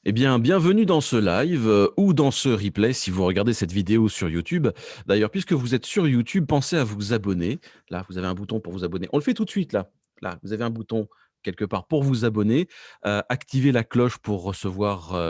Eh bien, bienvenue dans ce live ou dans ce replay si vous regardez cette vidéo sur YouTube. D'ailleurs, puisque vous êtes sur YouTube, pensez à vous abonner. Là, vous avez un bouton pour vous abonner. On le fait tout de suite, là. Là, vous avez un bouton quelque part pour vous abonner. Activez la cloche pour recevoir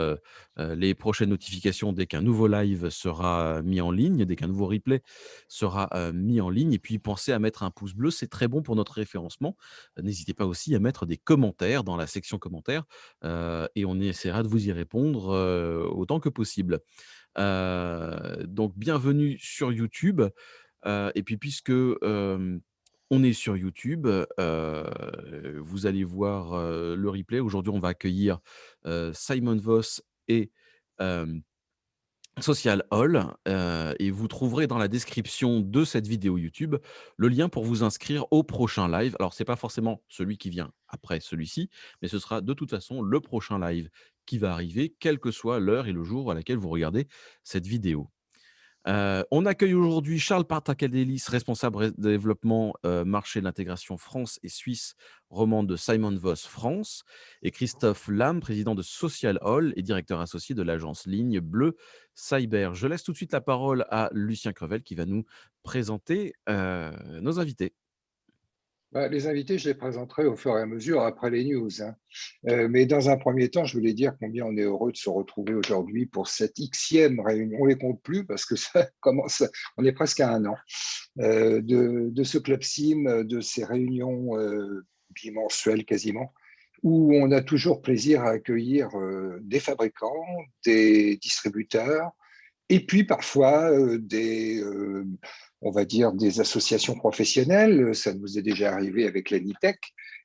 les prochaines notifications dès qu'un nouveau live sera mis en ligne, dès qu'un nouveau replay sera mis en ligne. Et puis, pensez à mettre un pouce bleu, c'est très bon pour notre référencement. N'hésitez pas aussi à mettre des commentaires dans la section commentaires et on essaiera de vous y répondre, autant que possible. Donc bienvenue sur YouTube, et puis puisque, on est sur YouTube, vous allez voir, le replay. Aujourd'hui, on va accueillir, Simon Voss et hem Social Hall, et vous trouverez dans la description de cette vidéo YouTube le lien pour vous inscrire au prochain live. Alors c'est pas forcément celui qui vient après celui-ci, mais ce sera de toute façon le prochain live qui va arriver, quelle que soit l'heure et le jour à laquelle vous regardez cette vidéo. On accueille aujourd'hui Charles Partacadélis, responsable développement, marché de l'intégration France et Suisse romande de Simon Voss France, et Christophe Lam, président de Social Hall et directeur associé de l'agence Ligne Bleue Cyber. Je laisse tout de suite la parole à Lucien Crevel qui va nous présenter, nos invités. Bah, les invités, je les présenterai au fur et à mesure après les news, hein. Mais dans un premier temps, je voulais dire combien on est heureux de se retrouver aujourd'hui pour cette Xème réunion. On ne les compte plus parce que ça commence, on est presque à un an de ce Club Sim, de ces réunions bimensuelles quasiment, où on a toujours plaisir à accueillir des fabricants, des distributeurs, et puis parfois on va dire, des associations professionnelles. Ça nous est déjà arrivé avec l'Anitech.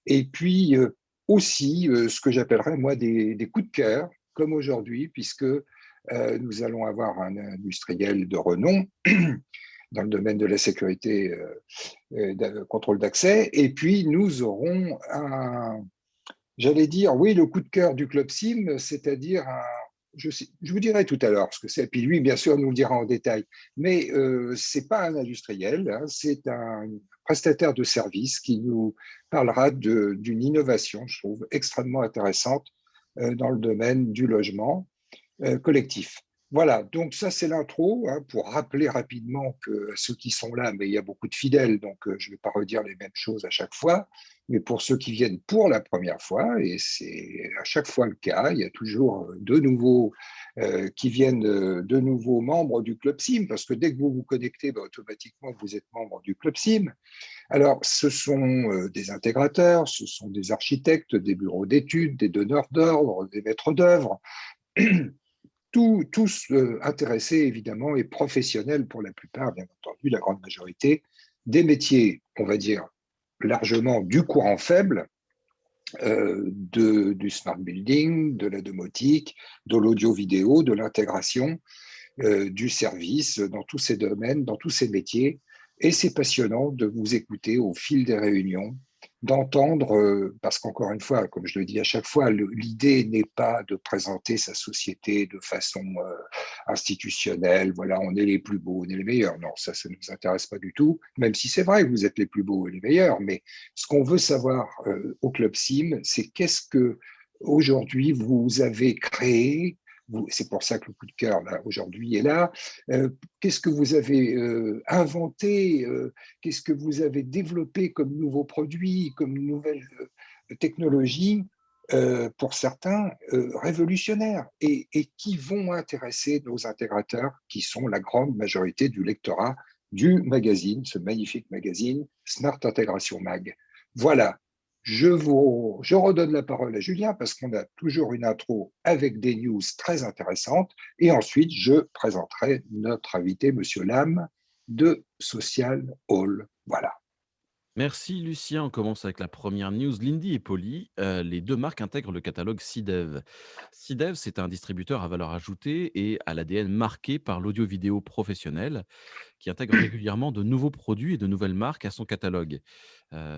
Et puis aussi ce que j'appellerais moi des coups de cœur, comme aujourd'hui, puisque nous allons avoir un industriel de renom dans le domaine de la sécurité, contrôle d'accès. Et puis nous aurons j'allais dire, oui, le coup de cœur du Club Sim, c'est-à-dire je vous dirai tout à l'heure ce que c'est. Puis lui, bien sûr, nous le dira en détail. Mais ce n'est pas un industriel, hein, c'est un prestataire de service qui nous parlera d'une innovation, je trouve, extrêmement intéressante dans le domaine du logement collectif. Voilà, donc ça c'est l'intro, hein, pour rappeler rapidement que ceux qui sont là, mais il y a beaucoup de fidèles, donc je ne vais pas redire les mêmes choses à chaque fois, mais pour ceux qui viennent pour la première fois, et c'est à chaque fois le cas, il y a toujours de nouveaux qui viennent, de nouveaux membres du Club Sim, parce que dès que vous vous connectez, bah, automatiquement vous êtes membre du Club Sim. Alors ce sont des intégrateurs, ce sont des architectes, des bureaux d'études, des donneurs d'ordre, des maîtres d'œuvre, tous intéressés évidemment et professionnels pour la plupart, bien entendu, la grande majorité, des métiers, on va dire, largement du courant faible, du smart building, de la domotique, de l'audio-vidéo, de l'intégration, du service, dans tous ces domaines, dans tous ces métiers. Et c'est passionnant de vous écouter au fil des réunions, d'entendre, parce qu'encore une fois, comme je le dis à chaque fois, l'idée n'est pas de présenter sa société de façon institutionnelle, voilà, on est les plus beaux, on est les meilleurs. Non, ça ne nous intéresse pas du tout, même si c'est vrai que vous êtes les plus beaux et les meilleurs. Mais ce qu'on veut savoir au Club Sim, c'est qu'est-ce que aujourd'hui vous avez créé. C'est pour ça que le coup de cœur là aujourd'hui est là. Qu'est-ce que vous avez inventé, qu'est-ce que vous avez développé comme nouveaux produits, comme nouvelles technologies, pour certains révolutionnaires, et qui vont intéresser nos intégrateurs, qui sont la grande majorité du lectorat du magazine, ce magnifique magazine Smart Intégration Mag. Voilà, je redonne la parole à Julien parce qu'on a toujours une intro avec des news très intéressantes, et ensuite je présenterai notre invité, Monsieur Lam, de Social Hall. Voilà. Merci Lucien. On commence avec la première news. Lindy et Poly, les 2 marques intègrent le catalogue SIDEV. SIDEV, c'est un distributeur à valeur ajoutée et à l'ADN marqué par l'audio-vidéo professionnel qui intègre régulièrement de nouveaux produits et de nouvelles marques à son catalogue.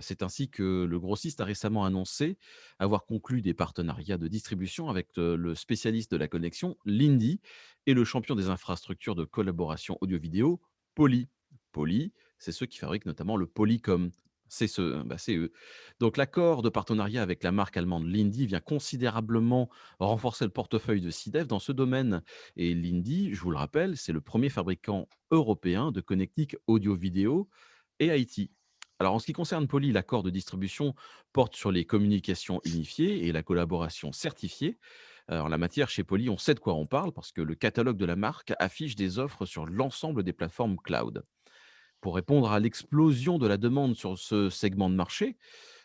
C'est ainsi que le grossiste a récemment annoncé avoir conclu des partenariats de distribution avec, le spécialiste de la connexion, Lindy, et le champion des infrastructures de collaboration audio-vidéo, Poly. Poly, c'est ceux qui fabriquent notamment le Polycom, C'est eux. Donc l'accord de partenariat avec la marque allemande Lindy vient considérablement renforcer le portefeuille de SIDEF dans ce domaine. Et Lindy, je vous le rappelle, c'est le premier fabricant européen de connectiques audio-vidéo et IT. Alors en ce qui concerne Poly, l'accord de distribution porte sur les communications unifiées et la collaboration certifiée. En la matière, chez Poly, on sait de quoi on parle parce que le catalogue de la marque affiche des offres sur l'ensemble des plateformes cloud. Pour répondre à l'explosion de la demande sur ce segment de marché,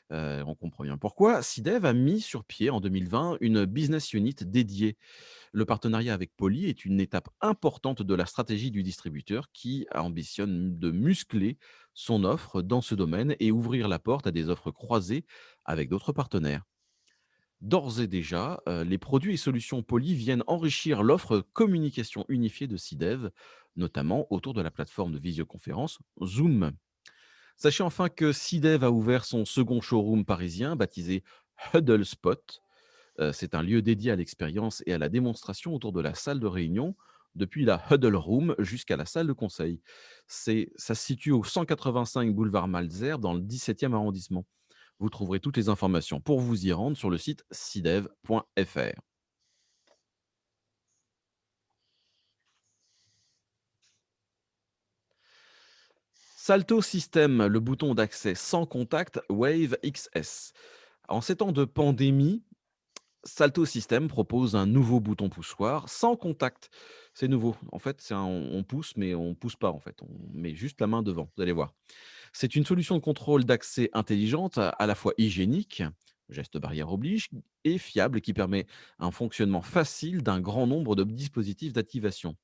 on comprend bien pourquoi, SIDEV a mis sur pied en 2020 une business unit dédiée. Le partenariat avec Poly est une étape importante de la stratégie du distributeur qui ambitionne de muscler son offre dans ce domaine et ouvrir la porte à des offres croisées avec d'autres partenaires. D'ores et déjà, les produits et solutions Poly viennent enrichir l'offre communication unifiée de SIDEV, notamment autour de la plateforme de visioconférence Zoom. Sachez enfin que SIDEV a ouvert son second showroom parisien baptisé Huddle Spot. C'est un lieu dédié à l'expérience et à la démonstration autour de la salle de réunion, depuis la Huddle Room jusqu'à la salle de conseil. Ça se situe au 185 boulevard Malesherbes dans le 17e arrondissement. Vous trouverez toutes les informations pour vous y rendre sur le site sidev.fr. Salto System, le bouton d'accès sans contact Wave XS. En ces temps de pandémie, Salto System propose un nouveau bouton poussoir sans contact. C'est nouveau. En fait, on pousse, mais on pousse pas. En fait, on met juste la main devant. Vous allez voir. C'est une solution de contrôle d'accès intelligente, à la fois hygiénique, geste barrière oblige, et fiable, qui permet un fonctionnement facile d'un grand nombre de dispositifs d'activation.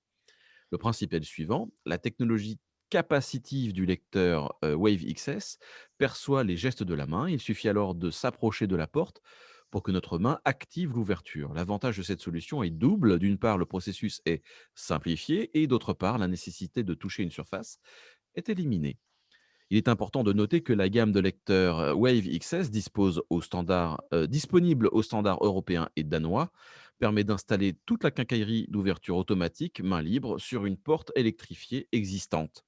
Le principe est le suivant, la technologie capacitive du lecteur Wave XS perçoit les gestes de la main. Il suffit alors de s'approcher de la porte pour que notre main active l'ouverture. L'avantage de cette solution est double. D'une part, le processus est simplifié et d'autre part, la nécessité de toucher une surface est éliminée. Il est important de noter que la gamme de lecteurs Wave XS disponible au standard européen et danois permet d'installer toute la quincaillerie d'ouverture automatique main libre sur une porte électrifiée existante.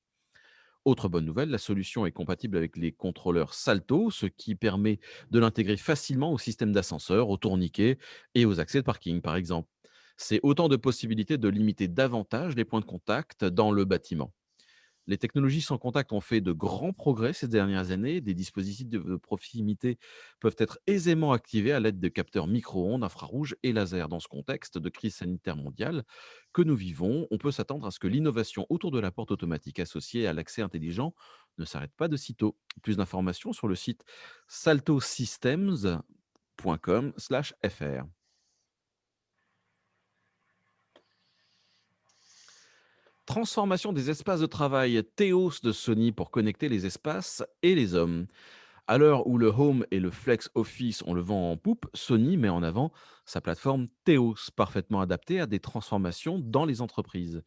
Autre bonne nouvelle, la solution est compatible avec les contrôleurs Salto, ce qui permet de l'intégrer facilement au système d'ascenseur, aux tourniquets et aux accès de parking, par exemple. C'est autant de possibilités de limiter davantage les points de contact dans le bâtiment. Les technologies sans contact ont fait de grands progrès ces dernières années. Des dispositifs de proximité peuvent être aisément activés à l'aide de capteurs micro-ondes, infrarouges et laser. Dans ce contexte de crise sanitaire mondiale que nous vivons, on peut s'attendre à ce que l'innovation autour de la porte automatique associée à l'accès intelligent ne s'arrête pas de sitôt. Plus d'informations sur le site saltosystems.com/fr. Transformation des espaces de travail Theos de Sony pour connecter les espaces et les hommes. À l'heure où le Home et le Flex Office ont le vent en poupe, Sony met en avant sa plateforme Theos, parfaitement adaptée à des transformations dans les entreprises.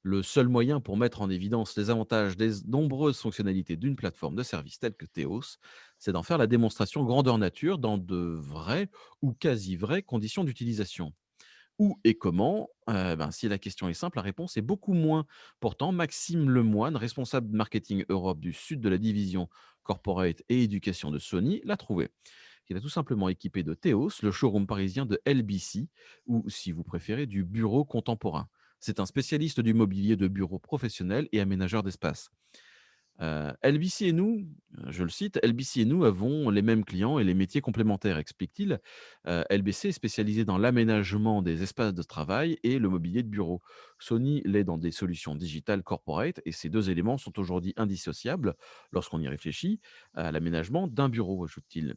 Le seul moyen pour mettre en évidence les avantages des nombreuses fonctionnalités d'une plateforme de service telle que Theos, c'est d'en faire la démonstration grandeur nature dans de vraies ou quasi vraies conditions d'utilisation. Où et comment? Si la question est simple, la réponse est beaucoup moins. Pourtant, Maxime Lemoine, responsable marketing Europe du sud de la division corporate et éducation de Sony, l'a trouvé. Il a tout simplement équipé de Théos, le showroom parisien de LBC, ou si vous préférez, du bureau contemporain. C'est un spécialiste du mobilier de bureau professionnel et aménageur d'espace. LBC et nous, je le cite, LBC et nous avons les mêmes clients et les métiers complémentaires, explique-t-il. LBC est spécialisé dans l'aménagement des espaces de travail et le mobilier de bureau. Sony l'est dans des solutions digitales corporate et ces deux éléments sont aujourd'hui indissociables lorsqu'on y réfléchit à l'aménagement d'un bureau, ajoute-t-il.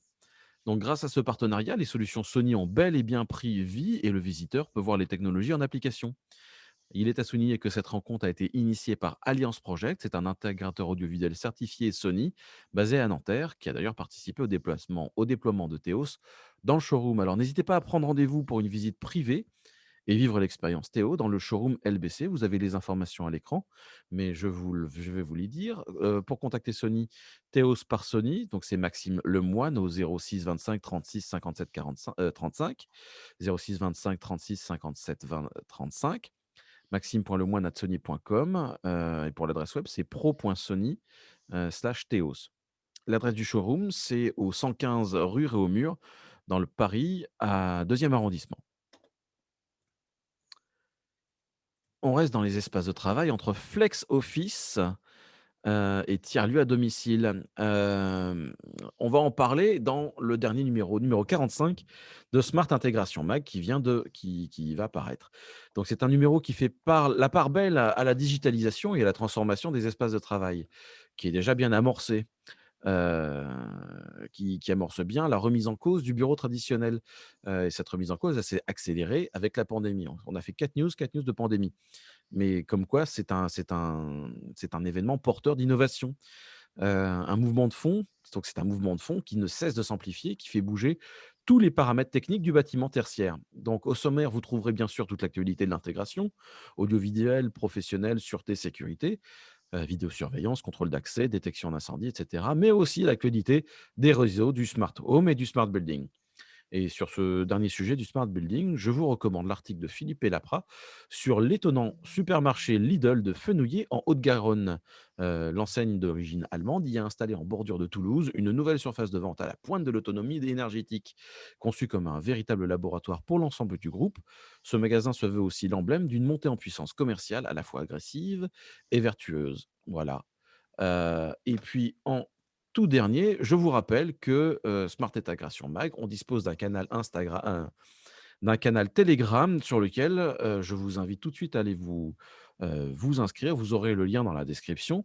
Donc grâce à ce partenariat, les solutions Sony ont bel et bien pris vie et le visiteur peut voir les technologies en application. Il est à souligner que cette rencontre a été initiée par Alliance Project. C'est un intégrateur audiovisuel certifié Sony, basé à Nanterre, qui a d'ailleurs participé au déploiement de Théos dans le showroom. Alors n'hésitez pas à prendre rendez-vous pour une visite privée et vivre l'expérience Théo dans le showroom LBC. Vous avez les informations à l'écran, mais je vais vous les dire. Pour contacter Sony, Théos par Sony, donc c'est Maxime Lemoine au 06 25 36 57 45, 35, 06 25 36 57 20, 35. Maxime.lemoine@sony.com et pour l'adresse web, c'est pro.sony/Theos. L'adresse du showroom, c'est au 115 rue Réaumur, dans le Paris, à 2e arrondissement. On reste dans les espaces de travail entre flex office, et tiers-lieux à domicile. On va en parler dans le dernier numéro 45 de Smart Intégration Mag qui va paraître. Donc c'est un numéro qui fait la part belle à la digitalisation et à la transformation des espaces de travail, qui est déjà bien amorcé, heu, qui amorce bien la remise en cause du bureau traditionnel. Et cette remise en cause, elle s'est accélérée avec la pandémie. On a fait 4 news de pandémie. Mais comme quoi c'est un événement porteur d'innovation. Un mouvement de fond, donc c'est un mouvement de fond qui ne cesse de s'amplifier, qui fait bouger tous les paramètres techniques du bâtiment tertiaire. Donc au sommaire, vous trouverez bien sûr toute l'actualité de l'intégration, audiovisuelle, professionnelle, sûreté, sécurité, vidéosurveillance, contrôle d'accès, détection d'incendie et cetera, mais aussi l'actualité des réseaux, du smart home et du smart building. Et sur ce dernier sujet du smart building, je vous recommande l'article de Philippe Lapra sur l'étonnant supermarché Lidl de Fenouillet en Haute-Garonne. L'enseigne d'origine allemande y a installé en bordure de Toulouse une nouvelle surface de vente à la pointe de l'autonomie énergétique. Conçue comme un véritable laboratoire pour l'ensemble du groupe, ce magasin se veut aussi l'emblème d'une montée en puissance commerciale à la fois agressive et vertueuse. Voilà. Et puis en tout dernier, je vous rappelle que, Smart Intégration Mag, on dispose d'un canal Telegram sur lequel, je vous invite tout de suite à aller vous inscrire. Vous aurez le lien dans la description.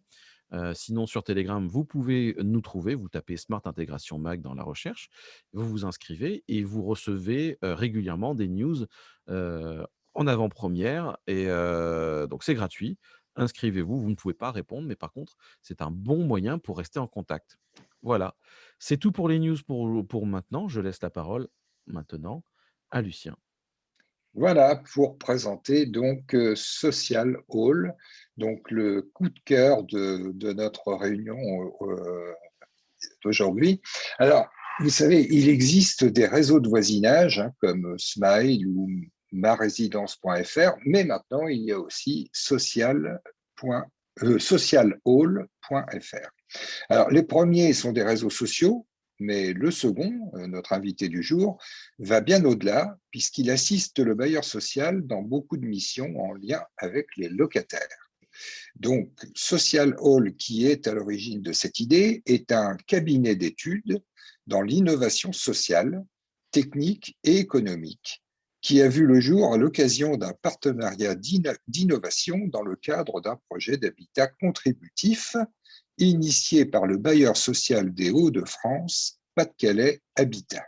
Sinon sur Telegram, vous pouvez nous trouver, vous tapez Smart Intégration Mag dans la recherche, vous vous inscrivez et vous recevez, régulièrement des news, en avant-première et donc c'est gratuit. Inscrivez-vous, vous ne pouvez pas répondre, mais par contre, c'est un bon moyen pour rester en contact. Voilà, c'est tout pour les news pour maintenant. Je laisse la parole maintenant à Lucien. Voilà pour présenter donc Social Hall, donc le coup de cœur de notre réunion d'aujourd'hui. Alors, vous savez, il existe des réseaux de voisinage comme Smile ou marésidence.fr, mais maintenant il y a aussi socialhall.fr. Alors, les premiers sont des réseaux sociaux, mais le second, notre invité du jour, va bien au-delà, puisqu'il assiste le bailleur social dans beaucoup de missions en lien avec les locataires. Donc, Social Hall, qui est à l'origine de cette idée, est un cabinet d'études dans l'innovation sociale, technique et économique, qui a vu le jour à l'occasion d'un partenariat d'innovation dans le cadre d'un projet d'habitat contributif initié par le bailleur social des Hauts-de-France, Pas-de-Calais Habitat.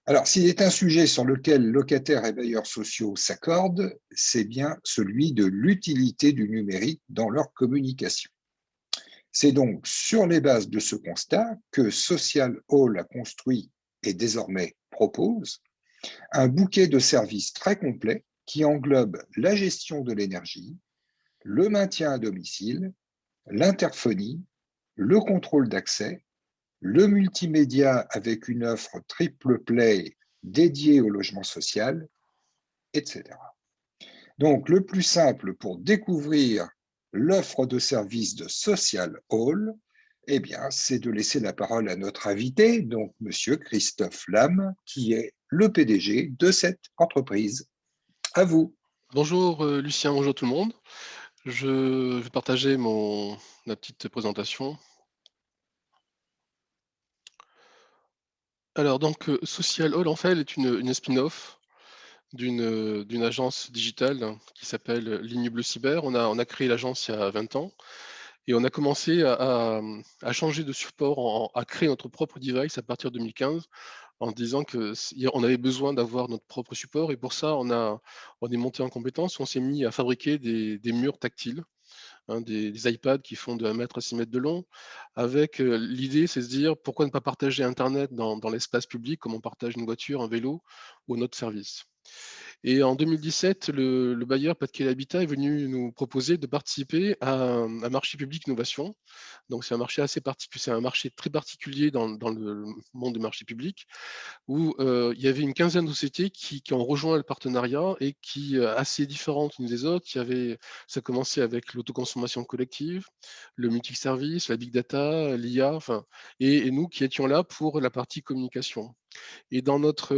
Alors, s'il est un sujet sur lequel locataires et bailleurs sociaux s'accordent, c'est bien celui de l'utilité du numérique dans leur communication. C'est donc sur les bases de ce constat que Social Hall a construit et désormais propose un bouquet de services très complet qui englobe la gestion de l'énergie, le maintien à domicile, l'interphonie, le contrôle d'accès, le multimédia avec une offre triple play dédiée au logement social, etc. Donc, le plus simple pour découvrir l'offre de services de Social Hall, eh bien, c'est de laisser la parole à notre invité, donc Monsieur Christophe Lam, qui est le PDG de cette entreprise. À vous. Bonjour Lucien, bonjour tout le monde. Je vais partager ma petite présentation. Alors donc Social Hall en fait est une spin-off d'une agence digitale qui s'appelle Ligne Bleue Cyber. On a créé l'agence il y a 20 ans et on a commencé à changer de support, à créer notre propre device à partir de 2015 en disant on avait besoin d'avoir notre propre support et pour ça on est monté en compétence, on s'est mis à fabriquer des murs tactiles, hein, des iPads qui font de 1 mètre à 6 mètres de long, avec l'idée, c'est se dire pourquoi ne pas partager Internet dans l'espace public comme on partage une voiture, un vélo ou un autre service. Et en 2017, le bailleur Pas-de-Calais Habitat est venu nous proposer de participer à un marché public innovation. Donc c'est un marché assez particulier, c'est un marché très particulier dans le monde du marché public, où il y avait une quinzaine de sociétés qui ont rejoint le partenariat et qui, assez différentes l'une des autres. Ça commençait avec l'autoconsommation collective, le multiservice, la big data, l'IA, enfin, et nous qui étions là pour la partie communication. Et dans notre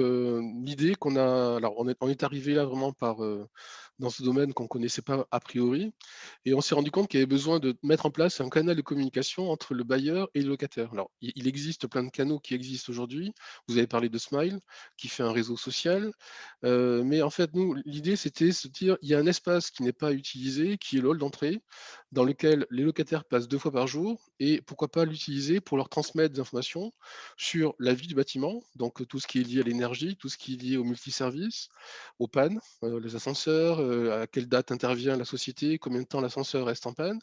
l'idée qu'on a, alors on est arrivé là vraiment dans ce domaine qu'on ne connaissait pas a priori, et on s'est rendu compte qu'il y avait besoin de mettre en place un canal de communication entre le bailleur et le locataire. Alors, il existe plein de canaux qui existent aujourd'hui. Vous avez parlé de Smile, qui fait un réseau social. Mais en fait, nous, l'idée, c'était de se dire, il y a un espace qui n'est pas utilisé, qui est le hall d'entrée, dans lequel les locataires passent 2 fois par jour, et pourquoi pas l'utiliser pour leur transmettre des informations sur la vie du bâtiment, donc tout ce qui est lié à l'énergie, tout ce qui est lié aux multiservices, aux pannes, les ascenseurs, à quelle date intervient la société, combien de temps l'ascenseur reste en panne,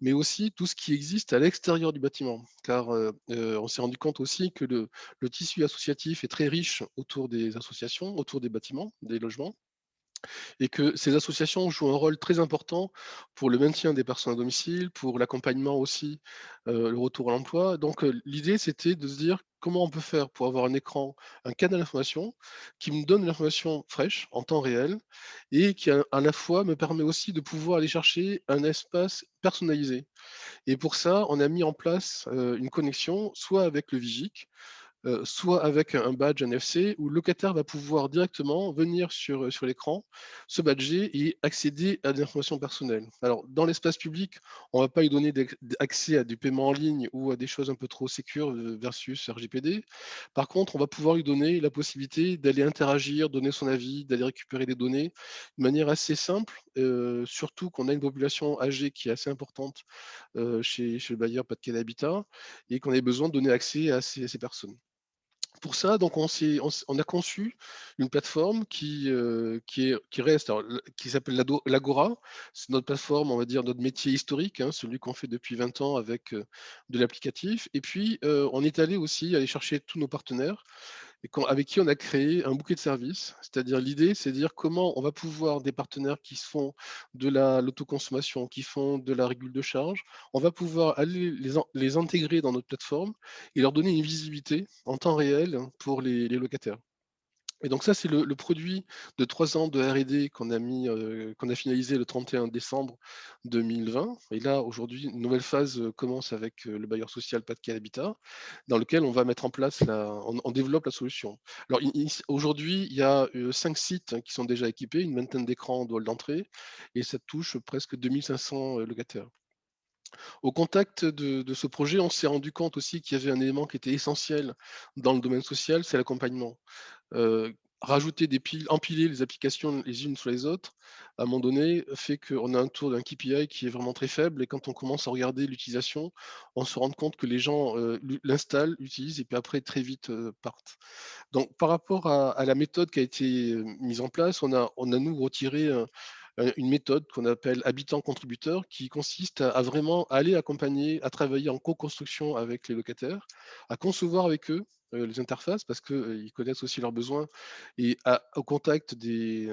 mais aussi tout ce qui existe à l'extérieur du bâtiment. Car on s'est rendu compte aussi que le tissu associatif est très riche autour des associations, autour des bâtiments, des logements, et que ces associations jouent un rôle très important pour le maintien des personnes à domicile, pour l'accompagnement aussi, le retour à l'emploi. Donc, l'idée, c'était de se dire comment on peut faire pour avoir un écran, un canal d'information qui me donne l'information fraîche, en temps réel, et qui à la fois me permet aussi de pouvoir aller chercher un espace personnalisé. Et pour ça, on a mis en place une connexion, soit avec le Vigic, soit avec un badge NFC où le locataire va pouvoir directement venir sur l'écran, se badger et accéder à des informations personnelles. Alors, dans l'espace public, on ne va pas lui donner accès à du paiement en ligne ou à des choses un peu trop sécures versus RGPD. Par contre, on va pouvoir lui donner la possibilité d'aller interagir, donner son avis, d'aller récupérer des données de manière assez simple, surtout qu'on a une population âgée qui est assez importante chez le bailleur Pas-de-Calais Habitat, et qu'on ait besoin de donner accès à ces personnes. Pour ça, donc on a conçu une plateforme qui reste, alors, qui s'appelle l'Agora. C'est notre plateforme, on va dire notre métier historique, hein, celui qu'on fait depuis 20 ans avec, de l'applicatif, et puis, on est allé aussi aller chercher tous nos partenaires et avec qui on a créé un bouquet de services. C'est-à-dire l'idée, c'est de dire comment on va pouvoir, des partenaires qui se font de l'autoconsommation, qui font de la régule de charge, on va pouvoir aller les intégrer dans notre plateforme et leur donner une visibilité en temps réel pour les locataires. Et donc ça, c'est le produit de 3 ans de R&D qu'on a finalisé le 31 décembre 2020. Et là, aujourd'hui, une nouvelle phase commence avec le bailleur social Pas-de-Calais Habitat, dans lequel on va mettre en place on développe la solution. Alors aujourd'hui, il y a 5 sites, hein, qui sont déjà équipés, une vingtaine d'écrans de hall d'entrée, et ça touche presque 2500 locataires. Au contact de ce projet, on s'est rendu compte aussi qu'il y avait un élément qui était essentiel dans le domaine social, c'est l'accompagnement. Rajouter des piles, empiler les applications les unes sur les autres, à un moment donné, fait qu'on a un tour d'un KPI qui est vraiment très faible, et quand on commence à regarder l'utilisation, on se rend compte que les gens, l'installent, l'utilisent et puis après très vite, partent. Donc par rapport à la méthode qui a été, mise en place, on a nous retiré une méthode qu'on appelle habitant-contributeur, qui consiste à vraiment aller accompagner, à travailler en co-construction avec les locataires, à concevoir avec eux les interfaces parce qu'ils connaissent aussi leurs besoins, et au contact des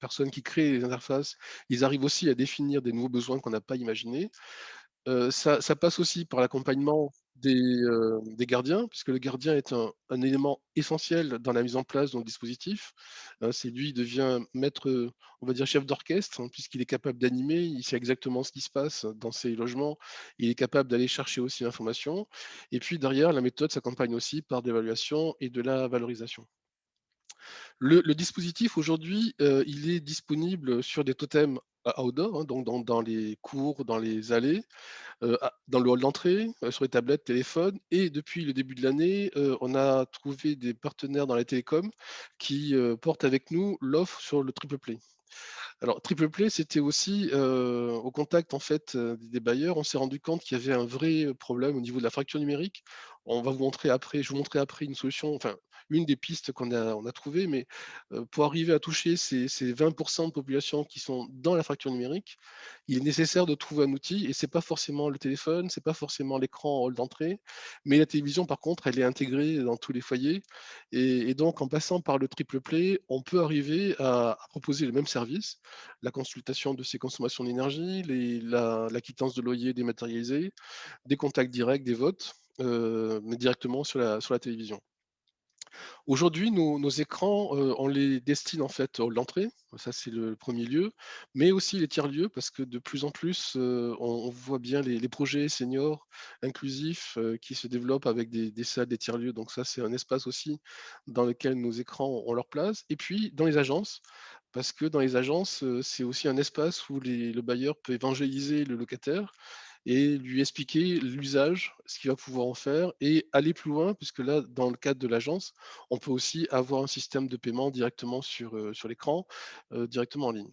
personnes qui créent les interfaces, ils arrivent aussi à définir des nouveaux besoins qu'on n'a pas imaginés. Ça passe aussi par l'accompagnement des gardiens, puisque le gardien est un élément essentiel dans la mise en place de nos dispositifs. C'est lui, il devient maître, on va dire chef d'orchestre, hein, puisqu'il est capable d'animer, il sait exactement ce qui se passe dans ces logements, il est capable d'aller chercher aussi l'information, et puis derrière, la méthode s'accompagne aussi par de l'évaluation et de la valorisation. Le dispositif aujourd'hui, il est disponible sur des totems outdoor, hein, donc dans les cours, dans les allées, dans le hall d'entrée, sur les tablettes, téléphones, et depuis le début de l'année, on a trouvé des partenaires dans la télécom qui, portent avec nous l'offre sur le triple play. Alors triple play, c'était aussi, au contact en fait, des bailleurs, on s'est rendu compte qu'il y avait un vrai problème au niveau de la fracture numérique. on va vous montrer après, je vous montrerai après une solution, enfin, une des pistes on a trouvées, mais pour arriver à toucher ces 20% de population qui sont dans la fracture numérique, il est nécessaire de trouver un outil, et c'est pas forcément le téléphone, c'est pas forcément l'écran en hall d'entrée, mais la télévision, par contre, elle est intégrée dans tous les foyers, et donc en passant par le triple play, on peut arriver à proposer le même service, la consultation de ses consommations d'énergie, la quittance de loyer dématérialisée, des contacts directs, des votes, mais directement sur la télévision. Aujourd'hui, nos écrans, on les destine en fait au l'entrée, ça c'est le 1er lieu, mais aussi les tiers-lieux parce que de plus en plus, on voit bien les projets seniors inclusifs, qui se développent avec des salles, des tiers-lieux. Donc ça, c'est un espace aussi dans lequel nos écrans ont leur place. Et puis dans les agences, parce que dans les agences, c'est aussi un espace où le bailleur peut évangéliser le locataire et lui expliquer l'usage, ce qu'il va pouvoir en faire et aller plus loin, puisque là, dans le cadre de l'agence, on peut aussi avoir un système de paiement directement sur l'écran, directement en ligne.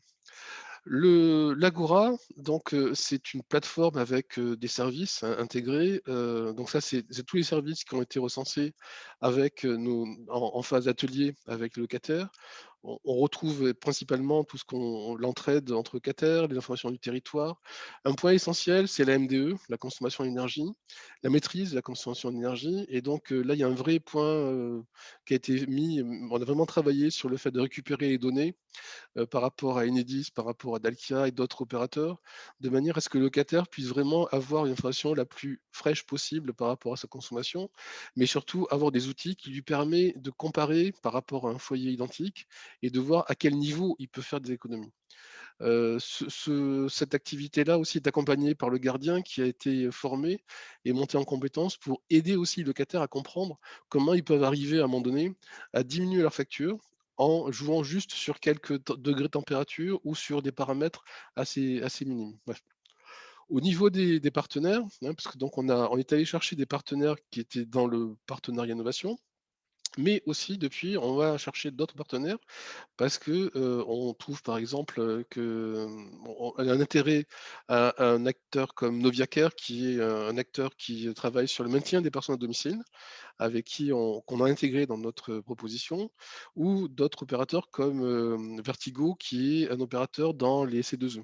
L'Agora, donc, c'est une plateforme avec, des services intégrés. Donc ça, c'est tous les services qui ont été recensés avec, en phase atelier avec le locataire. On retrouve principalement tout ce qu'on l'entraide entre locataires, les informations du territoire. Un point essentiel, c'est la MDE, la consommation d'énergie, la maîtrise de la consommation d'énergie, et donc, là, il y a un vrai point, qui a été mis, on a vraiment travaillé sur le fait de récupérer les données par rapport à Enedis, par rapport à Dalkia et d'autres opérateurs, de manière à ce que le locataire puisse vraiment avoir une information la plus fraîche possible par rapport à sa consommation, mais surtout avoir des outils qui lui permettent de comparer par rapport à un foyer identique et de voir à quel niveau il peut faire des économies. Cette activité-là aussi est accompagnée par le gardien qui a été formé et monté en compétences pour aider aussi les locataires à comprendre comment ils peuvent arriver à un moment donné à diminuer leur facture en jouant juste sur quelques degrés de température ou sur des paramètres assez minimes. Bref. Au niveau des partenaires, hein, parce que donc on est allé chercher des partenaires qui étaient dans le partenariat innovation, mais aussi depuis on va chercher d'autres partenaires parce que, on trouve par exemple, que, on a un intérêt à un acteur comme Noviacare qui est, un acteur qui travaille sur le maintien des personnes à domicile, avec qui qu'on a intégré dans notre proposition, ou d'autres opérateurs comme, Vertigo qui est un opérateur dans les C2E.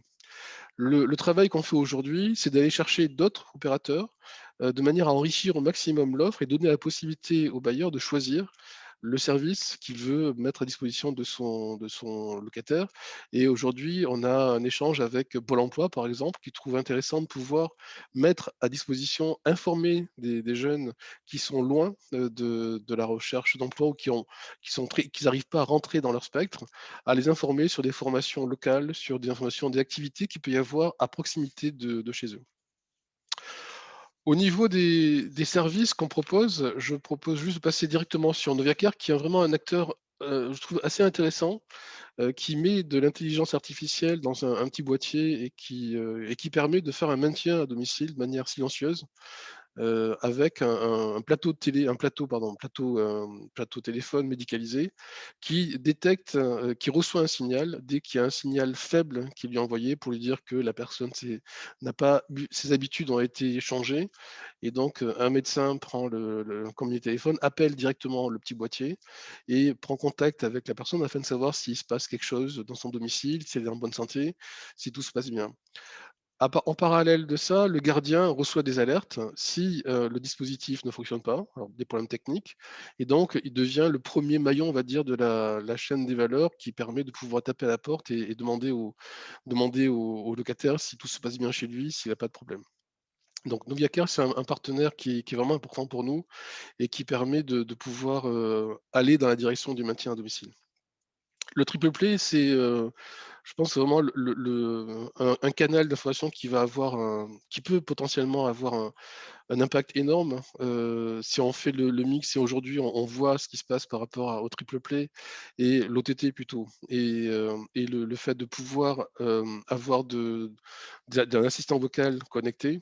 Le travail qu'on fait aujourd'hui, c'est d'aller chercher d'autres opérateurs, de manière à enrichir au maximum l'offre et donner la possibilité au bailleur de choisir le service qu'il veut mettre à disposition de son locataire. Et aujourd'hui, on a un échange avec Pôle emploi, par exemple, qui trouve intéressant de pouvoir mettre à disposition, informer des jeunes qui sont loin, de la recherche d'emploi ou qui n'arrivent pas à rentrer dans leur spectre, à les informer sur des formations locales, sur des informations, des activités qu'il peut y avoir à proximité de chez eux. Au niveau des services qu'on propose, je propose juste de passer directement sur Noviacare, qui est vraiment un acteur, je trouve assez intéressant, qui met de l'intelligence artificielle dans un petit boîtier et qui permet de faire un maintien à domicile de manière silencieuse, avec un plateau de télé, un plateau, pardon, plateau téléphone médicalisé qui détecte, qui reçoit un signal dès qu'il y a un signal faible qui lui est envoyé pour lui dire que la personne n'a pas ses habitudes ont été changées, et donc, un médecin prend le comme les téléphones, appelle directement le petit boîtier et prend contact avec la personne afin de savoir s'il se passe quelque chose dans son domicile, si elle est en bonne santé, si tout se passe bien. En parallèle de ça, le gardien reçoit des alertes si, le dispositif ne fonctionne pas, alors des problèmes techniques, et donc il devient le premier maillon, on va dire, de la chaîne des valeurs qui permet de pouvoir taper à la porte et demander au locataire si tout se passe bien chez lui, s'il a pas de problème. Donc Noviacare, c'est un partenaire qui est vraiment important pour nous et qui permet de pouvoir, aller dans la direction du maintien à domicile. Le triple play, c'est, je pense vraiment un canal d'information qui peut potentiellement avoir un impact énorme, si on fait le mix et aujourd'hui on voit ce qui se passe par rapport au triple play et l'OTT plutôt, et le fait de pouvoir, avoir d'un assistant vocal connecté,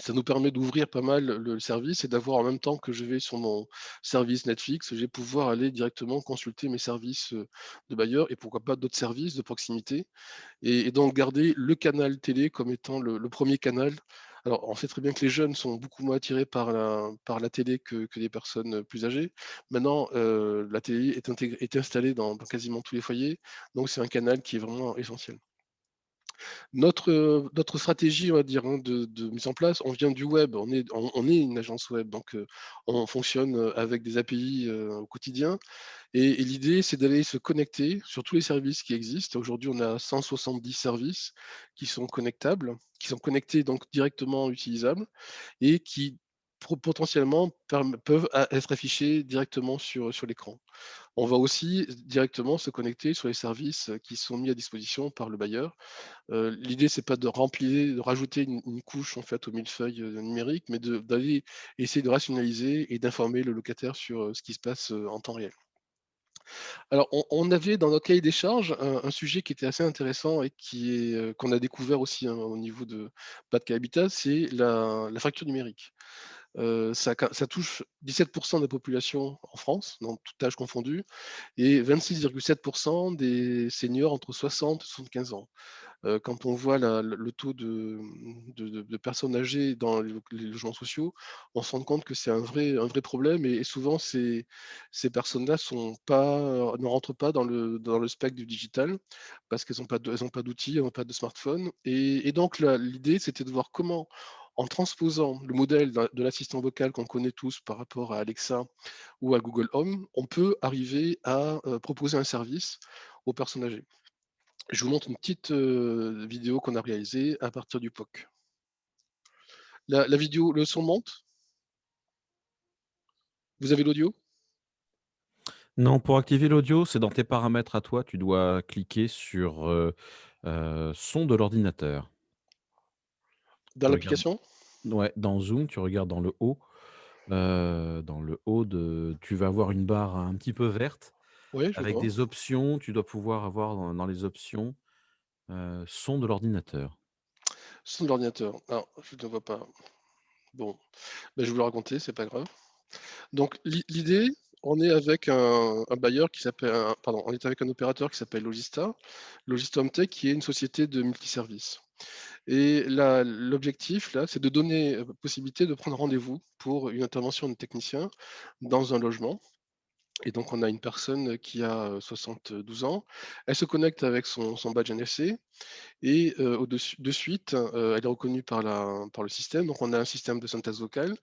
ça nous permet d'ouvrir pas mal le service et d'avoir en même temps que je vais sur mon service Netflix, je vais pouvoir aller directement consulter mes services, de bailleur et pourquoi pas d'autres services de proximité, et donc garder le canal télé comme étant le 1er canal Alors, on sait très bien que les jeunes sont beaucoup moins attirés par la télé que les personnes plus âgées. Maintenant, la télé est installée dans quasiment tous les foyers, donc c'est un canal qui est vraiment essentiel. Notre stratégie, on va dire, hein, de mise en place, on vient du web, on est une agence web, donc on fonctionne avec des API au quotidien. Et l'idée, c'est d'aller se connecter sur tous les services qui existent. Aujourd'hui, on a 170 services qui sont connectables, qui sont connectés donc directement utilisables et qui potentiellement peuvent être affichés directement sur l'écran. On va aussi directement se connecter sur les services qui sont mis à disposition par le bailleur. L'idée, c'est pas de rajouter une couche en fait au millefeuille numérique, mais d'aller essayer de rationaliser et d'informer le locataire sur ce qui se passe en temps réel. Alors, on avait dans notre cahier des charges un sujet qui était assez intéressant et qu'on a découvert aussi, hein, au niveau de Pas Habitat, c'est la fracture numérique. Ça touche 17 de la population en France, dans tout âge confondu, et 26,7 des seniors entre 60 et 75 ans. Quand on voit le taux de personnes âgées dans les logements sociaux, on se rend compte que c'est un vrai problème et souvent ces personnes-là ne rentrent pas dans le spectre du digital parce qu'elles ont pas d'outils, elles n'ont pas de smartphone et donc l'idée, c'était de voir comment, en transposant le modèle de l'assistant vocal qu'on connaît tous par rapport à Alexa ou à Google Home, on peut arriver à, proposer un service aux personnes âgées. Je vous montre une petite, vidéo qu'on a réalisée à partir du POC. La vidéo, le son monte? Vous avez l'audio? Non, pour activer l'audio, c'est dans tes paramètres à toi, tu dois cliquer sur, son de l'ordinateur. Dans Tu regardes l'application? ouais, dans Zoom, tu regardes dans le haut de tu vas avoir une barre un petit peu verte Oui, je avec vois. des options. Tu dois pouvoir avoir dans les options, son de l'ordinateur. Son de l'ordinateur. Alors, je ne vois pas. Bon, bah, je vais vous le raconter, c'est pas grave. Donc l'idée, on est avec un bailleur qui s'appelle pardon, on est avec un opérateur qui s'appelle Logista. Logista Hometech qui est une société de multiservices et l'objectif là, c'est de donner, possibilité de prendre rendez-vous pour une intervention de technicien dans un logement. Et donc, on a une personne qui a 72 ans. Elle se connecte avec son badge NFC et de suite, elle est reconnue par le système. Donc, on a un système de synthèse vocale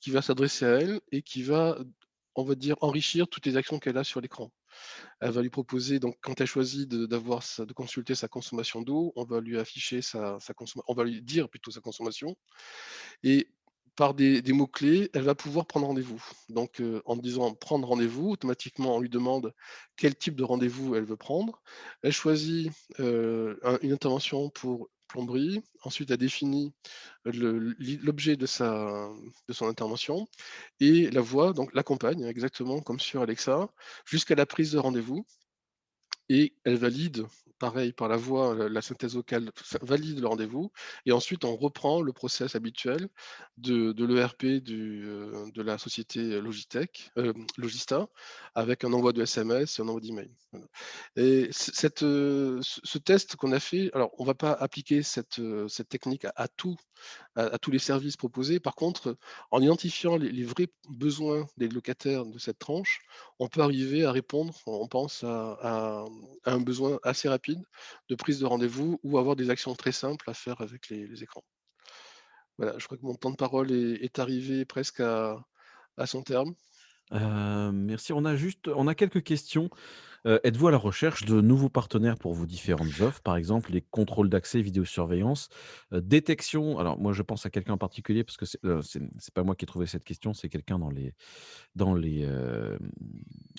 qui va s'adresser à elle et qui va, on va dire, enrichir toutes les actions qu'elle a sur l'écran. Elle va lui proposer, donc, quand elle choisit de consulter sa consommation d'eau, on va lui afficher on va lui dire plutôt sa consommation. Et par des mots-clés, elle va pouvoir prendre rendez-vous. Donc, en disant «prendre rendez-vous», automatiquement, on lui demande quel type de rendez-vous elle veut prendre. Elle choisit, une intervention pour plomberie. Ensuite, elle définit l'objet de son intervention et la voix donc l'accompagne exactement comme sur Alexa jusqu'à la prise de rendez-vous. Et elle valide, pareil par la voix, la synthèse vocale valide le rendez-vous et ensuite on reprend le process habituel de l'ERP de la société Logitech, Logista, avec un envoi de SMS et un envoi d'email. Voilà. Et ce test qu'on a fait, alors on va pas appliquer cette technique à tous les services proposés. Par contre, en identifiant les vrais besoins des locataires de cette tranche, on peut arriver à répondre, on pense, à un besoin assez rapide de prise de rendez-vous ou avoir des actions très simples à faire avec les écrans. Voilà, je crois que mon temps de parole est arrivé presque à son terme. Merci. On a quelques questions. Êtes-vous à la recherche de nouveaux partenaires pour vos différentes offres? Par exemple, les contrôles d'accès, vidéosurveillance, détection alors moi je pense à quelqu'un en particulier parce que c'est pas moi qui ai trouvé cette question, c'est quelqu'un dans les,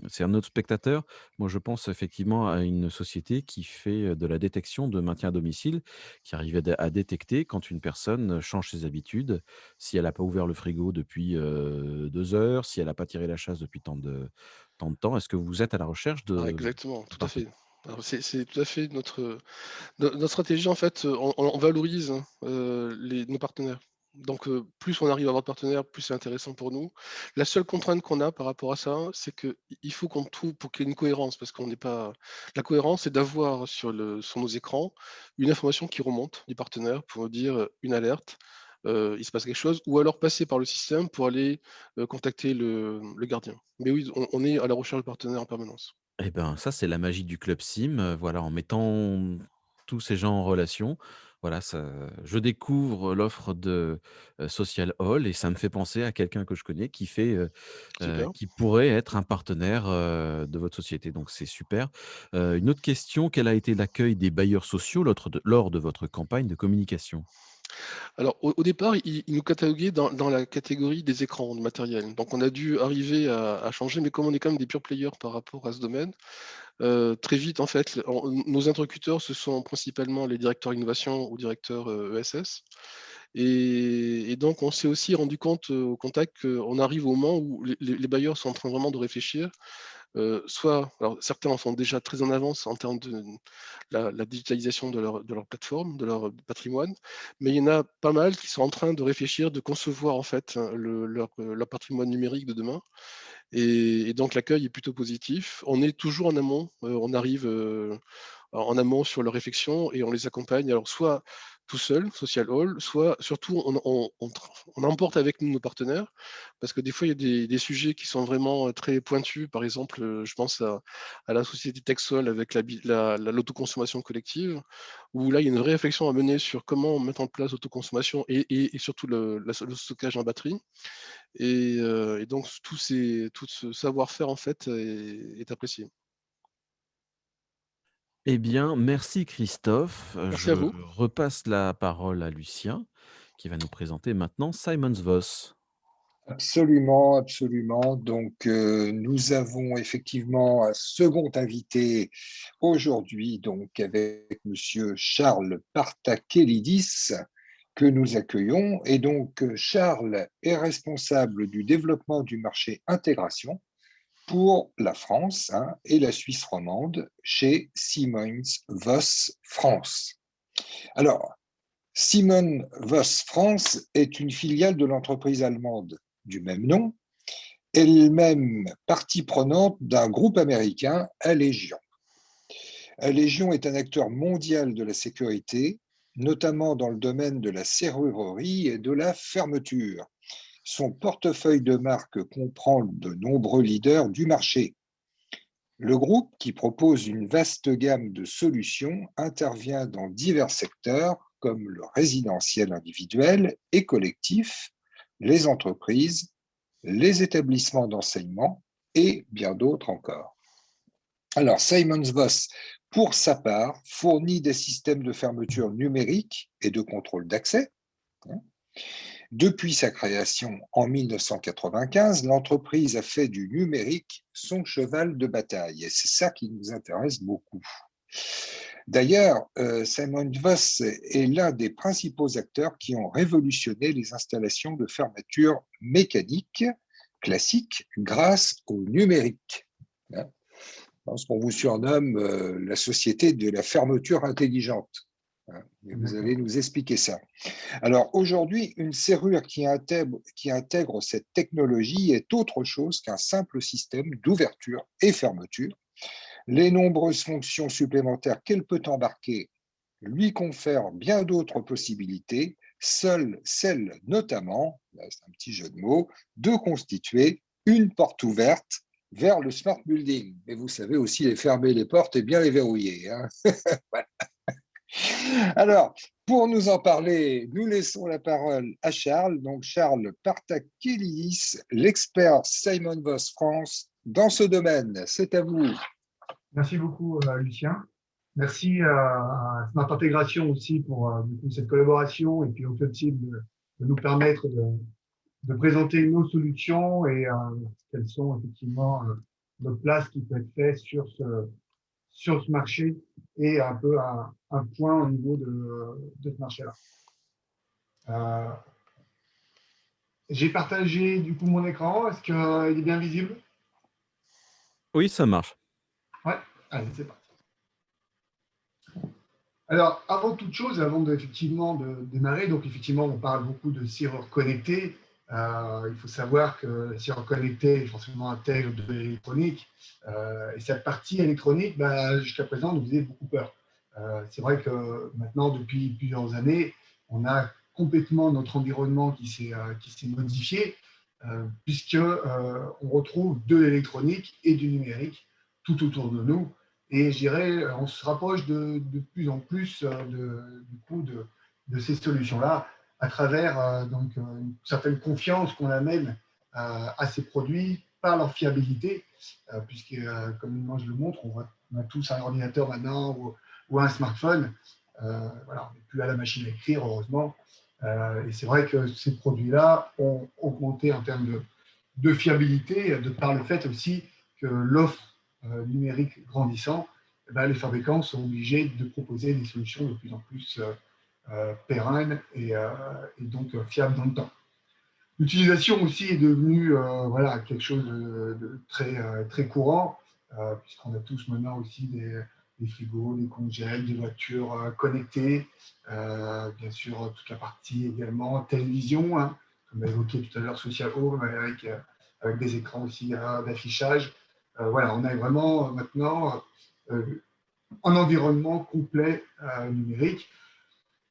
c'est un autre spectateur. Moi je pense effectivement à une société qui fait, de la détection de maintien à domicile, qui arrive à détecter quand une personne, change ses habitudes, si elle n'a pas ouvert le frigo depuis, 2 heures, si elle n'a pas tiré la chasse depuis tant de temps. Est-ce que vous êtes à la recherche Ah de exactement, tout à partenaires? fait. Alors c'est tout à fait notre stratégie en fait, on valorise, nos partenaires. Donc, plus on arrive à avoir de partenaires, plus c'est intéressant pour nous. La seule contrainte qu'on a par rapport à ça, c'est qu'il faut qu'on trouve pour qu'il y ait une cohérence, parce qu'on n'est pas la cohérence, c'est d'avoir sur nos écrans, une information qui remonte du partenaire pour nous dire, une alerte. il se passe quelque chose, ou alors passer par le système pour aller contacter le gardien. Mais oui, on est à la recherche de partenaires en permanence. Eh ben, ça, c'est la magie du club Sim, voilà, en mettant tous ces gens en relation, voilà, ça je découvre l'offre de, Social Hall et ça me fait penser à quelqu'un que je connais Super. qui pourrait être un partenaire, de votre société, donc c'est super. Une autre question, quel a été l'accueil des bailleurs sociaux lors de votre campagne de communication? Alors, au départ, ils nous cataloguaient dans la catégorie des écrans, du matériel. Donc, on a dû arriver à changer, mais comme on est quand même des pure players par rapport à ce domaine, très vite, en fait, nos interlocuteurs, ce sont principalement les directeurs innovation ou directeurs ESS. Et donc, on s'est aussi rendu compte au contact qu'on arrive au moment où les bailleurs sont en train vraiment de réfléchir. Soit, alors certains en sont déjà très en avance en termes de la digitalisation de leur plateforme, de leur patrimoine, mais il y en a pas mal qui sont en train de réfléchir, de concevoir en fait, hein, leur patrimoine numérique de demain. Et donc l'accueil est plutôt positif. On est toujours en amont, on arrive, en amont sur leurs réflexions et on les accompagne. Alors soit tout seul, social hall, soit surtout on emporte avec nous nos partenaires, parce que des fois il y a des sujets qui sont vraiment très pointus. Par exemple, je pense à la société Texol avec l'autoconsommation collective, où là il y a une vraie réflexion à mener sur comment mettre en place l'autoconsommation et surtout le stockage en batterie. Et donc tout ce savoir-faire en fait est apprécié. Eh bien, merci Christophe. Merci Je à vous. repasse la parole à Lucien, qui va nous présenter maintenant Simons Voss. Absolument, absolument. Donc, nous avons effectivement un second invité aujourd'hui, donc avec Monsieur Charles Partakelidis, que nous accueillons. Et donc, Charles est responsable du développement du marché intégration pour la France, hein, et la Suisse romande chez Siemens Voss France. Alors, Simon Voss France est une filiale de l'entreprise allemande du même nom, elle-même partie prenante d'un groupe américain, Allégion. Allégion est un acteur mondial de la sécurité, notamment dans le domaine de la serrurerie et de la fermeture. Son portefeuille de marques comprend de nombreux leaders du marché. Le groupe, qui propose une vaste gamme de solutions, intervient dans divers secteurs comme le résidentiel individuel et collectif, les entreprises, les établissements d'enseignement et bien d'autres encore. Alors, Simons Voss, pour sa part, fournit des systèmes de fermeture numérique et de contrôle d'accès. Depuis sa création en 1995, l'entreprise a fait du numérique son cheval de bataille et c'est ça qui nous intéresse beaucoup. D'ailleurs, Simon Voss est l'un des principaux acteurs qui ont révolutionné les installations de fermeture mécanique classique grâce au numérique. Je pense qu'on vous surnomme la société de la fermeture intelligente. Et vous allez nous expliquer ça. Alors aujourd'hui, une serrure qui intègre cette technologie est autre chose qu'un simple système d'ouverture et fermeture. Les nombreuses fonctions supplémentaires qu'elle peut embarquer lui confèrent bien d'autres possibilités, seule celle notamment, là c'est un petit jeu de mots, de constituer une porte ouverte vers le smart building. Mais vous savez aussi les fermer les portes et bien les verrouiller, hein. Voilà. Alors, pour nous en parler, nous laissons la parole à Charles. Donc, Charles Partakelidis, l'expert Simon Voss France dans ce domaine. C'est à vous. Merci beaucoup, Lucien. Merci à Smart Intégration aussi pour du coup, cette collaboration et puis au Club Team de nous permettre de présenter nos solutions et quelles sont effectivement notre place qui peut être faite sur ce marché et un peu un point au niveau de ce marché-là. J'ai partagé du coup mon écran. Est-ce qu'il est bien visible? Oui, ça marche. Ouais, allez, c'est parti. Alors, avant toute chose, avant effectivement de démarrer, donc effectivement, on parle beaucoup de serrure connectée. Il faut savoir que la serrure connectée, forcément, intègre de l'électronique. Et cette partie électronique, jusqu'à présent, nous faisait beaucoup peur. C'est vrai que maintenant, depuis plusieurs années, on a complètement notre environnement qui s'est modifié, puisqu'on retrouve de l'électronique et du numérique tout autour de nous. Et je dirais, on se rapproche de plus en plus de ces solutions-là à travers donc, une certaine confiance qu'on amène à ces produits par leur fiabilité, puisque, comme je le montre, on a tous un ordinateur maintenant ou un smartphone. Voilà, on n'est plus à la machine à écrire, heureusement. Et c'est vrai que ces produits-là ont augmenté en termes de fiabilité, de par le fait aussi que l'offre numérique grandissant, les fabricants sont obligés de proposer des solutions de plus en plus pérennes et donc fiables dans le temps. L'utilisation aussi est devenue voilà, quelque chose de très courant, puisqu'on a tous maintenant aussi des frigos, des congèles, des voitures connectées, bien sûr toute la partie également télévision, hein, comme on a évoqué tout à l'heure, social home, avec des écrans aussi d'affichage. Voilà, on a vraiment maintenant un environnement complet numérique.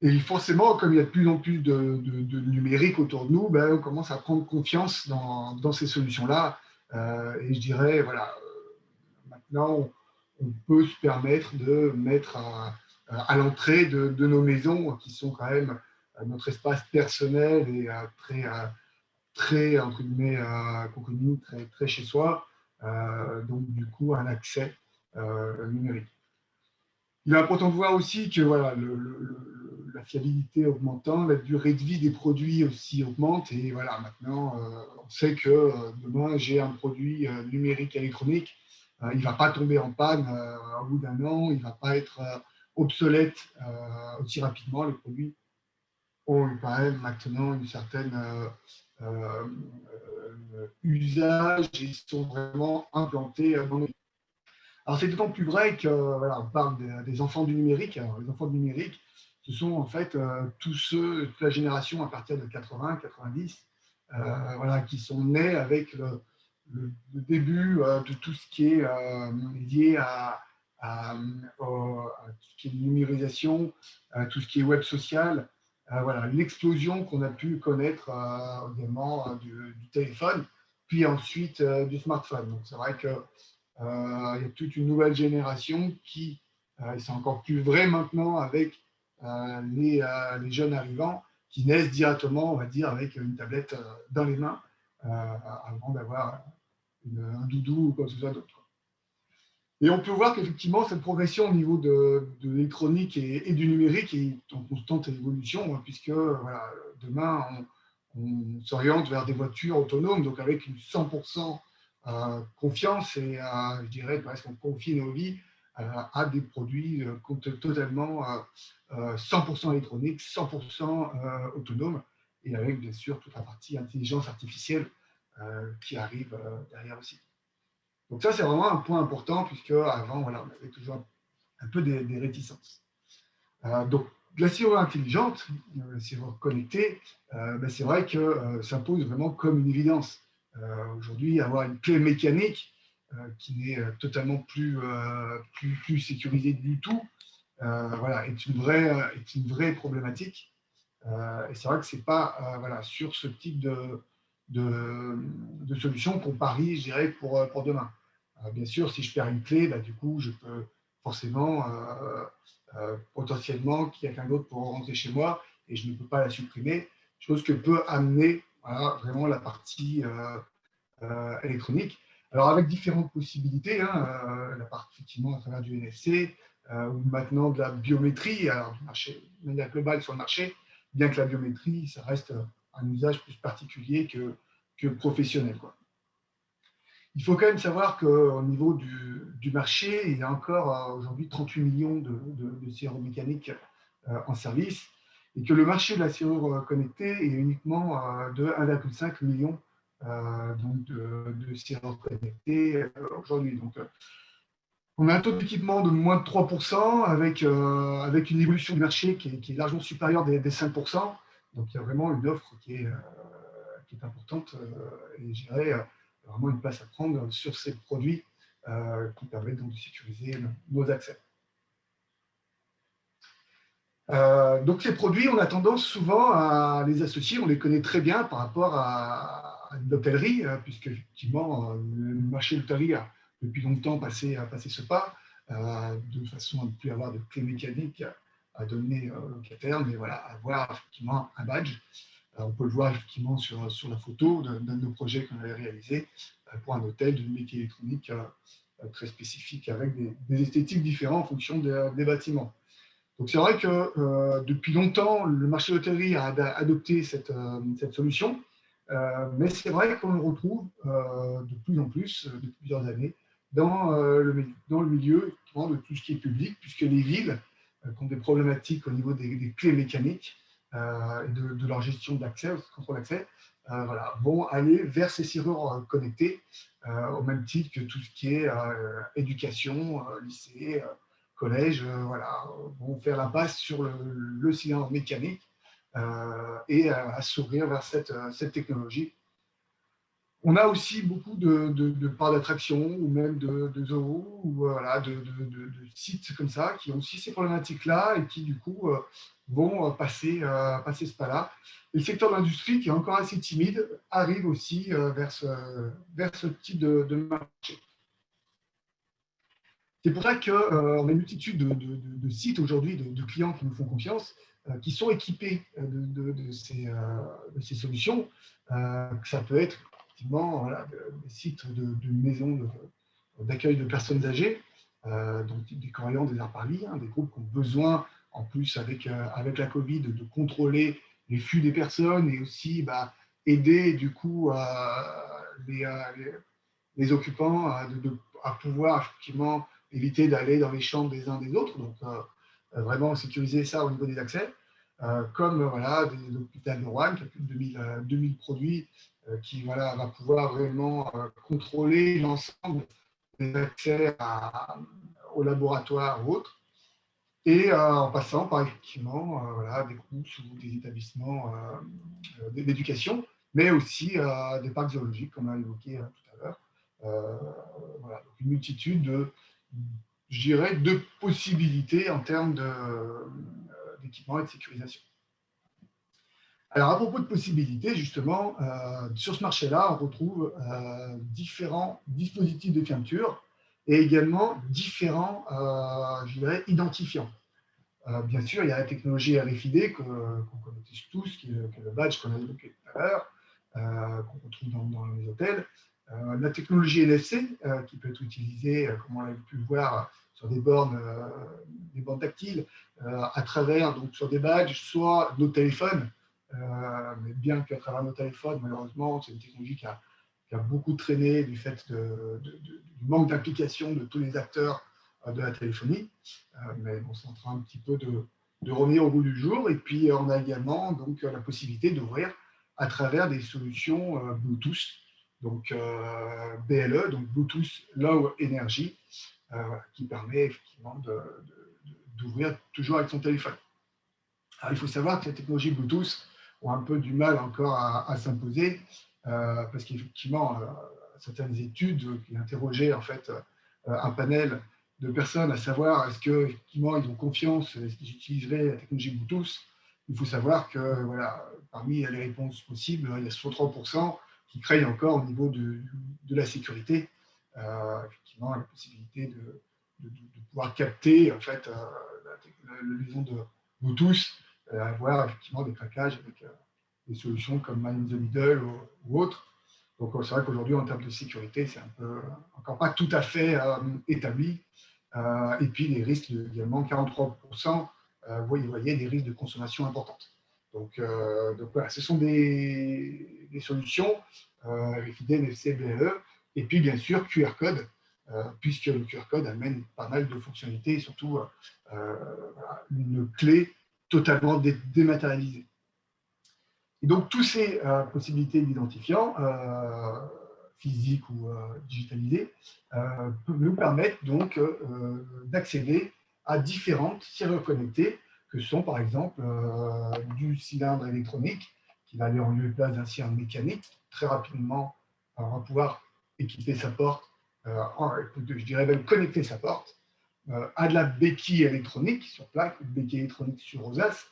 Et forcément, comme il y a de plus en plus de numérique autour de nous, on commence à prendre confiance dans ces solutions-là. Et je dirais, voilà, maintenant, on peut se permettre de mettre à l'entrée de nos maisons, qui sont quand même notre espace personnel et très, entre guillemets, qu'on connaît très chez soi. Donc, du coup, un accès numérique. Il est important de voir aussi que voilà, la fiabilité augmentant, la durée de vie des produits aussi augmente. Et voilà, maintenant, on sait que demain, j'ai un produit numérique électronique, il ne va pas tomber en panne au bout d'un an, il ne va pas être obsolète aussi rapidement. Les produits ont quand même maintenant une certaine usage et sont vraiment implantés dans nos. Alors, c'est d'autant plus vrai que voilà, on parle des enfants du numérique. Alors, les enfants du numérique, ce sont en fait toute la génération à partir de 80, 90, voilà, qui sont nés avec le début de tout ce qui est lié à tout ce qui est numérisation, tout ce qui est web social. Voilà, l'explosion qu'on a pu connaître également du téléphone, puis ensuite du smartphone. Donc, c'est vrai que il y a toute une nouvelle génération qui, et c'est encore plus vrai maintenant avec les jeunes arrivants, qui naissent directement, on va dire, avec une tablette dans les mains, avant d'avoir un doudou ou quoi que ce soit d'autre. Et on peut voir qu'effectivement, cette progression au niveau de l'électronique et du numérique est en constante évolution, hein, puisque voilà, demain, on s'oriente vers des voitures autonomes, donc avec une 100% confiance et je dirais presque on confie nos vies à des produits totalement 100% électroniques, 100% autonomes, et avec bien sûr toute la partie intelligence artificielle qui arrive derrière aussi. Donc ça, c'est vraiment un point important, puisque avant, voilà, on avait toujours un peu des réticences. Donc, la serrure intelligente, la serrure connectée, c'est vrai que ça pose vraiment comme une évidence. Aujourd'hui, avoir une clé mécanique qui n'est totalement plus sécurisée du tout, voilà, est une vraie problématique. Et c'est vrai que ce n'est pas voilà, sur ce type de solution qu'on parie, je dirais, pour demain. Bien sûr, si je perds une clé, du coup, je peux forcément, potentiellement, quelqu'un d'autre pour rentrer chez moi et je ne peux pas la supprimer, chose que peut amener voilà, vraiment la partie électronique. Alors, avec différentes possibilités, hein, la partie effectivement à travers du NFC ou maintenant de la biométrie, alors du marché, de manière globale sur le marché, bien que la biométrie, ça reste un usage plus particulier que professionnel, quoi. Il faut quand même savoir qu'au niveau du marché, il y a encore aujourd'hui 38 millions de serrures mécaniques en service et que le marché de la serrure connectée est uniquement de 1,5 million donc de serrures connectées aujourd'hui. Donc, on a un taux d'équipement de moins de 3% avec une évolution du marché qui est largement supérieure des 5%. Donc, il y a vraiment une offre qui est importante et je dirais vraiment une place à prendre sur ces produits qui permettent donc de sécuriser nos accès. Donc ces produits, on a tendance souvent à les associer, on les connaît très bien par rapport à l'hôtellerie, puisque effectivement le marché de l'hôtellerie a depuis longtemps passé ce pas, de façon à ne plus avoir de clé mécanique à donner au locataire, mais voilà, avoir effectivement un badge. On peut le voir effectivement sur la photo d'un de nos projets qu'on avait réalisé pour un hôtel d'une métier électronique très spécifique avec des esthétiques différentes en fonction des bâtiments. Donc c'est vrai que depuis longtemps, le marché de l'hôtellerie a adopté cette solution, mais c'est vrai qu'on le retrouve de plus en plus, depuis plusieurs années, dans le milieu de tout ce qui est public, puisque les villes qui ont des problématiques au niveau des clés mécaniques et de leur gestion d'accès, contrôle d'accès, voilà, vont aller vers ces serrures connectées, au même titre que tout ce qui est éducation, lycée, collège, voilà, vont faire l'impasse sur le cylindre mécanique et à s'ouvrir vers cette technologie. On a aussi beaucoup de parcs d'attraction ou même de zoos ou voilà, de sites comme ça qui ont aussi ces problématiques-là et qui du coup vont passer ce pas-là. Et le secteur de l'industrie, qui est encore assez timide, arrive aussi vers ce type de marché. C'est pour ça qu'on a une multitude de sites aujourd'hui, de clients qui nous font confiance, qui sont équipés de ces solutions. Ça peut être effectivement voilà, des sites de maisons d'accueil de personnes âgées, donc des Corians, des Arts-Parly, des groupes qui ont besoin, en plus avec la Covid, de contrôler les flux des personnes et aussi aider du coup les occupants à pouvoir effectivement éviter d'aller dans les chambres des uns des autres, donc vraiment sécuriser ça au niveau des accès, comme voilà, des hôpitaux de Rouen, qui a plus de 2000 produits, qui voilà, va pouvoir vraiment contrôler l'ensemble des accès au laboratoire ou autres, et en passant par effectivement voilà, des groupes ou des établissements d'éducation, mais aussi des parcs zoologiques, comme on a évoqué tout à l'heure. Voilà, donc une multitude je dirais, de possibilités en termes d'équipement et de sécurisation. Alors, à propos de possibilités, justement, sur ce marché-là, on retrouve différents dispositifs de fermeture et également différents, je dirais, identifiants. Bien sûr, il y a la technologie RFID qu'on connaît tous, qui est le badge qu'on a évoqué tout à l'heure, qu'on retrouve dans les hôtels. La technologie NFC, qui peut être utilisée, comme on l'a pu le voir, sur des bornes tactiles, à travers, donc, sur des badges, soit nos téléphones, mais bien qu'à travers nos téléphones, malheureusement, c'est une technologie qui a beaucoup traîné du fait du manque d'implication de tous les acteurs de la téléphonie. Mais bon, c'est en train un petit peu de revenir au goût du jour. Et puis, on a également donc, la possibilité d'ouvrir à travers des solutions Bluetooth, donc BLE, donc Bluetooth Low Energy, qui permet effectivement d'ouvrir toujours avec son téléphone. Alors, il faut savoir que les technologies Bluetooth ont un peu du mal encore à s'imposer, parce qu'effectivement, certaines études qui interrogeaient en fait un panel de personnes à savoir est-ce qu'effectivement ils ont confiance, est-ce qu'ils utiliseraient la technologie Bluetooth. Il faut savoir que voilà, parmi les réponses possibles, il y a 63% qui craignent encore au niveau de la sécurité, effectivement la possibilité de pouvoir capter en fait la liaison de Bluetooth, avoir effectivement des craquages avec des solutions comme Man in the Middle ou autres. Donc c'est vrai qu'aujourd'hui, en termes de sécurité, c'est un peu encore pas tout à fait établi. Et puis les risques également, 43%, vous voyez des risques de consommation importantes. Donc voilà, ce sont des solutions RFID, NFC, BLE, et puis bien sûr QR code, puisque le QR code amène pas mal de fonctionnalités et surtout voilà, une clé totalement dématérialisée. Et donc, toutes ces possibilités d'identifiants, physiques ou digitalisés, nous permettent donc d'accéder à différentes serrures connectées, que sont par exemple du cylindre électronique, qui va aller en lieu et place d'un cylindre mécanique. Très rapidement, on va pouvoir équiper sa porte, je dirais même connecter sa porte, à de la béquille électronique sur plaque, béquille électronique sur rosace,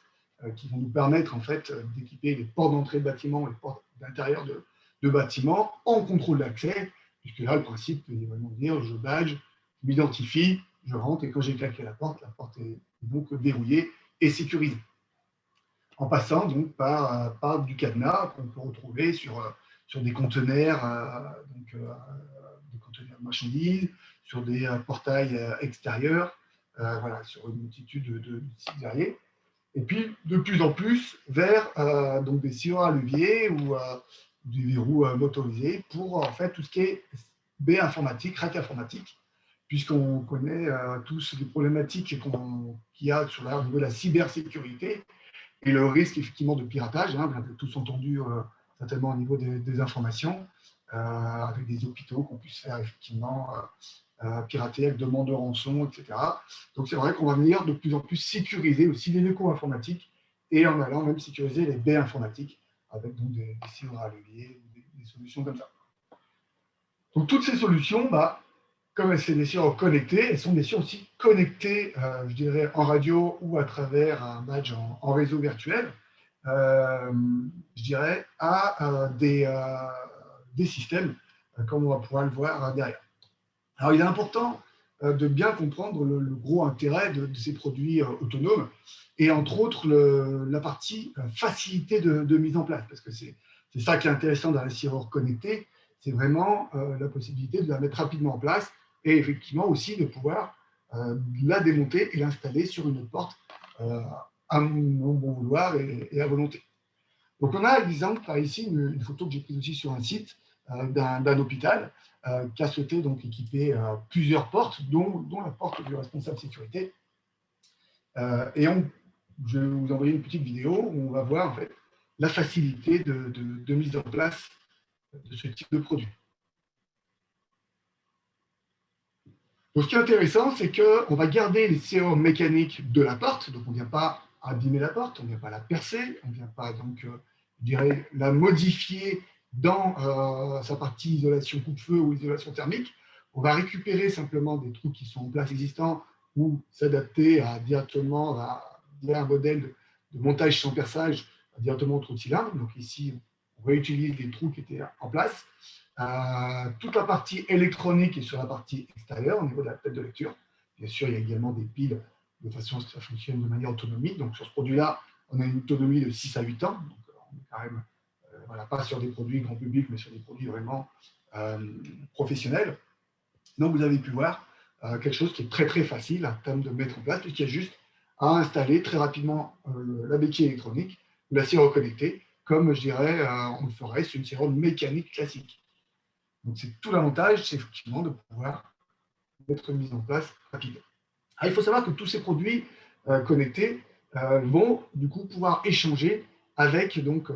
qui vont nous permettre en fait d'équiper les portes d'entrée de bâtiment et les portes d'intérieur de bâtiment en contrôle d'accès, puisque là, le principe, c'est vraiment dire je badge, je m'identifie, je rentre et quand j'ai claqué la porte est donc verrouillée et sécurisée. En passant donc par du cadenas qu'on peut retrouver sur des conteneurs, des conteneurs de marchandises, sur des portails extérieurs, voilà, sur une multitude de sites variés. Et puis, de plus en plus, vers donc des sirop à levier ou des verrous motorisés pour en fait tout ce qui est baie informatique, rack informatique, puisqu'on connaît tous les problématiques qu'il y a sur au niveau de la cybersécurité et le risque effectivement de piratage. Hein, vous avez tous entendu certainement au niveau des informations, avec des hôpitaux qu'on puisse faire effectivement pirater avec demande de rançon, etc. Donc c'est vrai qu'on va venir de plus en plus sécuriser aussi les locaux informatiques et en allant même sécuriser les baies informatiques avec donc des sirop à levier ou des solutions comme ça. Donc toutes ces solutions, comme c'est des sirop connectés, elles sont des sirop aussi connectées, je dirais, en radio ou à travers un badge en réseau virtuel, je dirais, à des systèmes, comme on va pouvoir le voir derrière. Alors, il est important de bien comprendre le gros intérêt de ces produits autonomes et entre autres la partie facilité de mise en place, parce que c'est ça qui est intéressant dans les serrures connectés, c'est vraiment la possibilité de la mettre rapidement en place et effectivement aussi de pouvoir la démonter et l'installer sur une autre porte à mon bon vouloir et à volonté. Donc on a l'exemple par ici, une photo que j'ai prise aussi sur un site d'un hôpital qui a souhaité donc équiper plusieurs portes, dont la porte du responsable sécurité. Je vais vous envoyer une petite vidéo où on va voir en fait la facilité de mise en place de ce type de produit. Donc, ce qui est intéressant, c'est qu'on va garder les serrures mécaniques de la porte, donc on ne vient pas abîmer la porte, on ne vient pas la percer, on ne vient pas donc, je dirais, la modifier dans sa partie isolation coupe-feu ou isolation thermique. On va récupérer simplement des trous qui sont en place existants ou s'adapter directement à un modèle de montage sans perçage directement au trou de cylindre. Donc ici, on réutilise les trous qui étaient en place. Toute la partie électronique est sur la partie extérieure au niveau de la tête de lecture. Bien sûr, il y a également des piles de façon à ce que ça fonctionne de manière autonomique. Donc sur ce produit-là, on a une autonomie de 6 à 8 ans. Donc on est quand même voilà, pas sur des produits grand public, mais sur des produits vraiment professionnels. Donc vous avez pu voir quelque chose qui est très très facile en termes de mettre en place, puisqu'il y a juste à installer très rapidement la béquille électronique ou la serrure connectée, comme je dirais on le ferait sur une serrure mécanique classique. Donc c'est tout l'avantage, c'est effectivement de pouvoir mettre une mise en place rapide. Alors, il faut savoir que tous ces produits connectés vont du coup pouvoir échanger avec donc,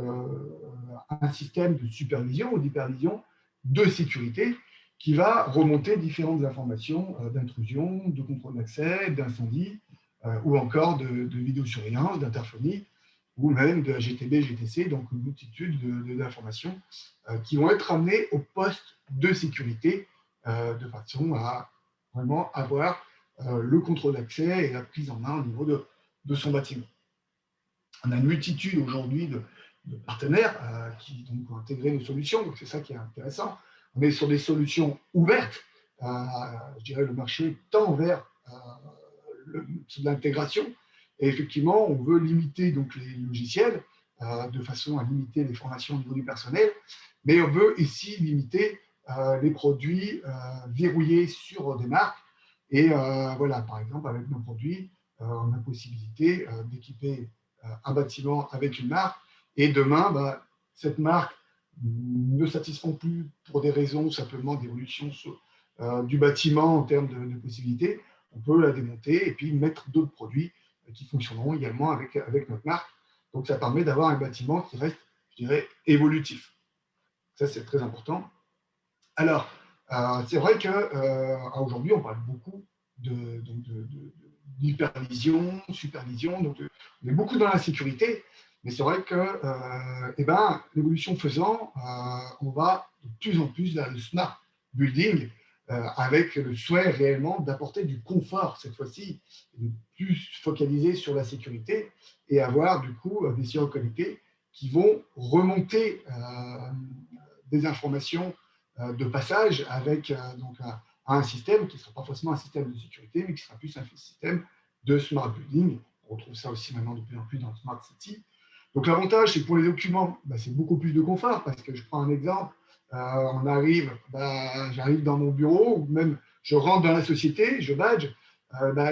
un système de supervision ou d'hypervision de sécurité qui va remonter différentes informations d'intrusion, de contrôle d'accès, d'incendie ou encore de vidéosurveillance, d'interphonie ou même de GTB, GTC, donc une multitude d'informations qui vont être amenées au poste de sécurité de façon à vraiment avoir le contrôle d'accès et la prise en main au niveau de son bâtiment. On a une multitude aujourd'hui de partenaires qui donc, ont intégré nos solutions, donc c'est ça qui est intéressant. On est sur des solutions ouvertes, je dirais le marché tend vers l'intégration, et effectivement, on veut limiter donc, les logiciels de façon à limiter les formations au niveau du personnel, mais on veut ici limiter les produits verrouillés sur des marques. Et voilà, par exemple, avec nos produits, on a la possibilité d'équiper un bâtiment avec une marque, et demain, cette marque ne satisfont plus pour des raisons simplement d'évolution du bâtiment en termes de possibilités. On peut la démonter et puis mettre d'autres produits qui fonctionneront également avec notre marque. Donc, ça permet d'avoir un bâtiment qui reste, je dirais, évolutif. Ça, c'est très important. Alors, c'est vrai qu'aujourd'hui, on parle beaucoup d'hypervision, supervision, donc on est beaucoup dans la sécurité, mais c'est vrai que l'évolution faisant, on va de plus en plus vers le smart building, avec le souhait réellement d'apporter du confort cette fois-ci, de plus focaliser sur la sécurité et avoir du coup des serrures connectés qui vont remonter des informations de passage avec donc un système qui ne sera pas forcément un système de sécurité, mais qui sera plus un système de smart building. On retrouve ça aussi maintenant de plus en plus dans Smart City. Donc l'avantage, c'est que pour les documents, c'est beaucoup plus de confort, parce que je prends un exemple, j'arrive dans mon bureau, ou même je rentre dans la société, je badge,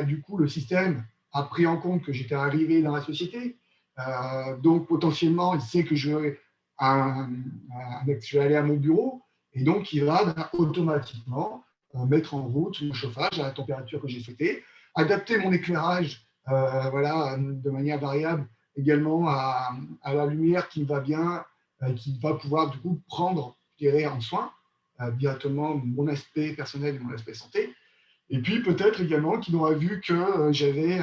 du coup le système a pris en compte que j'étais arrivé dans la société, donc potentiellement il sait que je vais aller à mon bureau, et donc il va automatiquement mettre en route le chauffage à la température que j'ai souhaitée, adapter mon éclairage de manière variable également à la lumière qui va bien, qui va pouvoir du coup prendre, je dirais, en soin directement mon aspect personnel et mon aspect santé. Et puis peut-être également qu'il aura vu que j'avais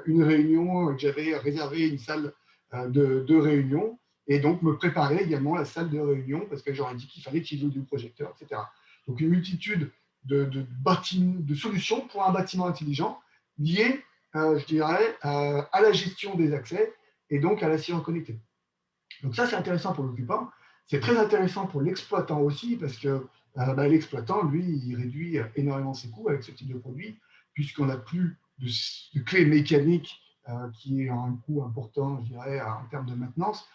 une réunion, que j'avais réservé une salle de réunion, et donc me préparer également à la salle de réunion parce que j'aurais dit qu'il fallait qu'il y ait du projecteur, etc. Donc une multitude de solutions pour un bâtiment intelligent liées, je dirais, à la gestion des accès et donc à la science connectée. Donc ça, c'est intéressant pour l'occupant. C'est très intéressant pour l'exploitant aussi, parce que l'exploitant, lui, il réduit énormément ses coûts avec ce type de produit, puisqu'on n'a plus de clé mécanique qui est un coût important, je dirais, en termes de maintenance,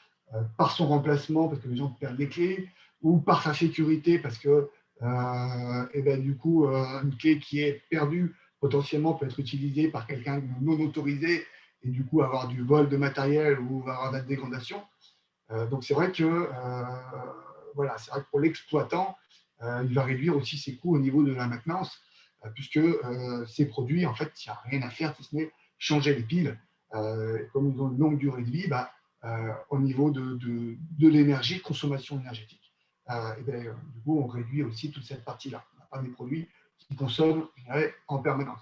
par son remplacement, parce que les gens perdent les clés, ou par sa sécurité, parce que du coup, une clé qui est perdue potentiellement peut être utilisée par quelqu'un de non autorisé, et du coup avoir du vol de matériel ou avoir de la dégradation. Donc c'est vrai que c'est vrai que pour l'exploitant, il va réduire aussi ses coûts au niveau de la maintenance, puisque ces produits, en fait, il n'y a rien à faire si ce n'est changer les piles. Comme ils ont une longue durée de vie, au niveau de l'énergie, consommation énergétique, du coup, on réduit aussi toute cette partie-là. On n'a pas des produits qui consomment, je dirais, en permanence.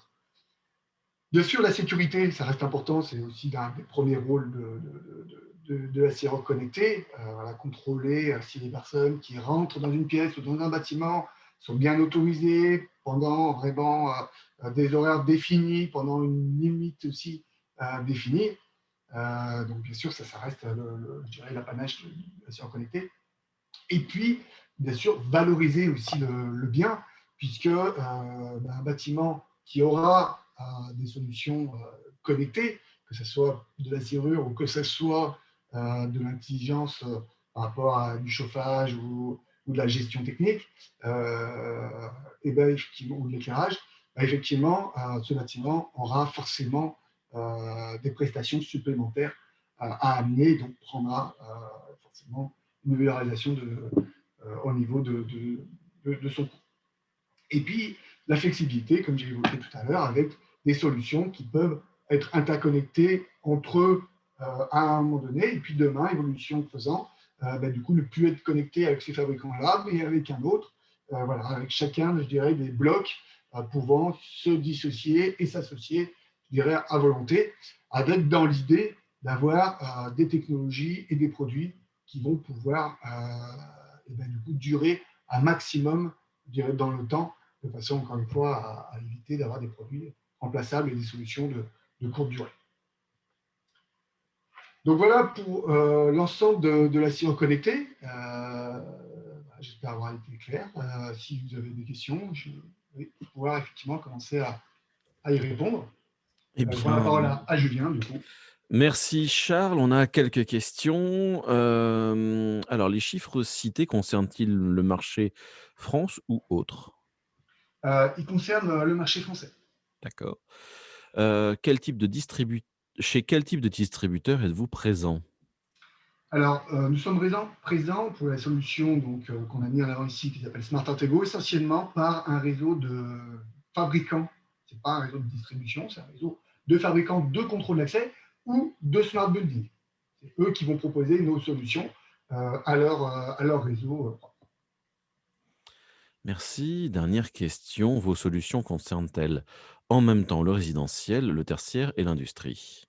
Bien sûr, la sécurité, ça reste important, c'est aussi l'un des premiers rôles de la serrure connectée, contrôler si les personnes qui rentrent dans une pièce ou dans un bâtiment sont bien autorisées pendant vraiment des horaires définis, pendant une limite aussi définie. Donc bien sûr, ça reste je dirais, l'apanage de la serrure connectée. Et puis, bien sûr, valoriser aussi le bien, puisque un bâtiment qui aura des solutions connectées, que ce soit de la serrure ou que ce soit de l'intelligence par rapport à du chauffage ou de la gestion technique, effectivement, ou de l'éclairage, effectivement, ce bâtiment aura forcément des prestations supplémentaires à amener, donc prendra forcément une valorisation au niveau de son coût. Et puis, la flexibilité, comme j'ai évoqué tout à l'heure, avec des solutions qui peuvent être interconnectées entre eux à un moment donné, et puis demain, évolution faisant, du coup, ne plus être connecté avec ces fabricants-là, mais avec un autre, avec chacun, je dirais, des blocs pouvant se dissocier et s'associer, je dirais, à volonté, avec dans l'idée d'avoir des technologies et des produits qui vont pouvoir du coup, durer un maximum, je dirais, dans le temps, de façon, encore une fois, à éviter d'avoir des produits remplaçables et des solutions de courte durée. Donc voilà pour l'ensemble de la serrure connectée. J'espère avoir été clair. Si vous avez des questions, je vais pouvoir effectivement commencer à y répondre. Je prends la parole à Julien, du coup. Merci Charles, on a quelques questions. Alors les chiffres cités concernent-ils le marché France ou autre? Il concerne le marché français. D'accord. Chez quel type de distributeur êtes-vous présent? Alors, nous sommes présents pour la solution qu'on a mis en avant ici, qui s'appelle Smart Intego, essentiellement par un réseau de fabricants. Ce n'est pas un réseau de distribution, c'est un réseau de fabricants de contrôle d'accès ou de Smart Building. C'est eux qui vont proposer nos solutions à leur réseau propre. Merci. Dernière question. Vos solutions concernent-elles en même temps le résidentiel, le tertiaire et l'industrie?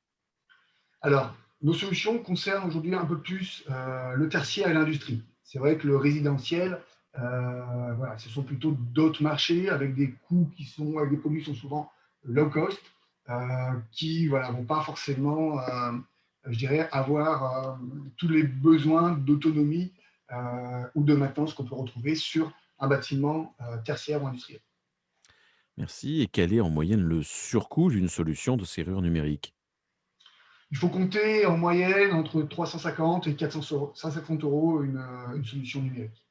Alors, nos solutions concernent aujourd'hui un peu plus le tertiaire et l'industrie. C'est vrai que le résidentiel Voilà, ce sont plutôt d'autres marchés avec des coûts avec des produits qui sont souvent low cost, qui voilà, vont pas forcément, je dirais, avoir tous les besoins d'autonomie ou de maintenance qu'on peut retrouver sur un bâtiment tertiaire ou industriel. Merci. Et quel est en moyenne le surcoût d'une solution de serrure numérique? Il faut compter en moyenne entre 350 et 400 €, 150 € une solution numérique.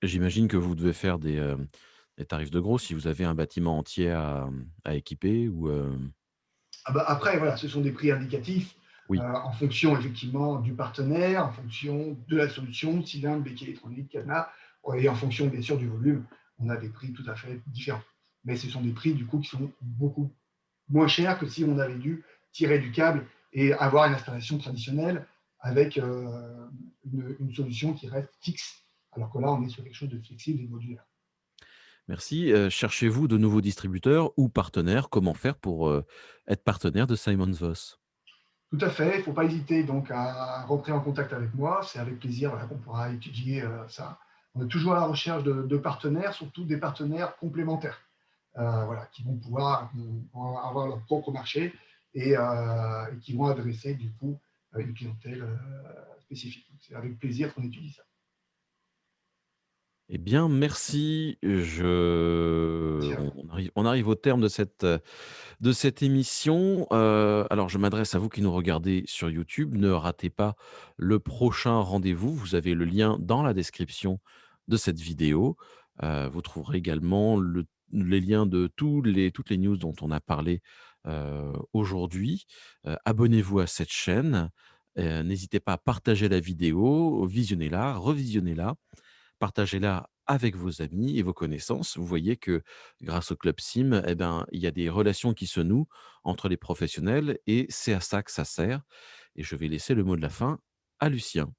J'imagine que vous devez faire des tarifs de gros si vous avez un bâtiment entier à équiper ou, Ah bah, après, voilà, ce sont des prix indicatifs oui. en fonction effectivement du partenaire, en fonction de la solution, cylindre, béquille électronique, cadenas, et en fonction bien sûr du volume, on a des prix tout à fait différents. Mais ce sont des prix du coup qui sont beaucoup moins chers que si on avait dû tirer du câble et avoir une installation traditionnelle avec une solution qui reste fixe, alors que là on est sur quelque chose de flexible et modulaire. Merci. Cherchez-vous de nouveaux distributeurs ou partenaires? Comment faire pour, être partenaire de Simons Voss? Tout à fait, il ne faut pas hésiter donc à rentrer en contact avec moi. C'est avec plaisir voilà, qu'on pourra étudier ça. On est toujours à la recherche de partenaires, surtout des partenaires complémentaires, voilà, qui vont pouvoir avoir leur propre marché et qui vont adresser du coup une clientèle spécifique. Donc, c'est avec plaisir qu'on étudie ça. Eh bien, merci. Merci à vous. On arrive au terme de cette émission. Alors, je m'adresse à vous qui nous regardez sur YouTube. Ne ratez pas le prochain rendez-vous. Vous avez le lien dans la description de cette vidéo. Vous trouverez également les liens de toutes les news dont on a parlé aujourd'hui. Abonnez-vous à cette chaîne. N'hésitez pas à partager la vidéo, visionnez-la, revisionnez-la. Partagez-la avec vos amis et vos connaissances. Vous voyez que grâce au Club Sim, eh ben, il y a des relations qui se nouent entre les professionnels et c'est à ça que ça sert. Et je vais laisser le mot de la fin à Lucien.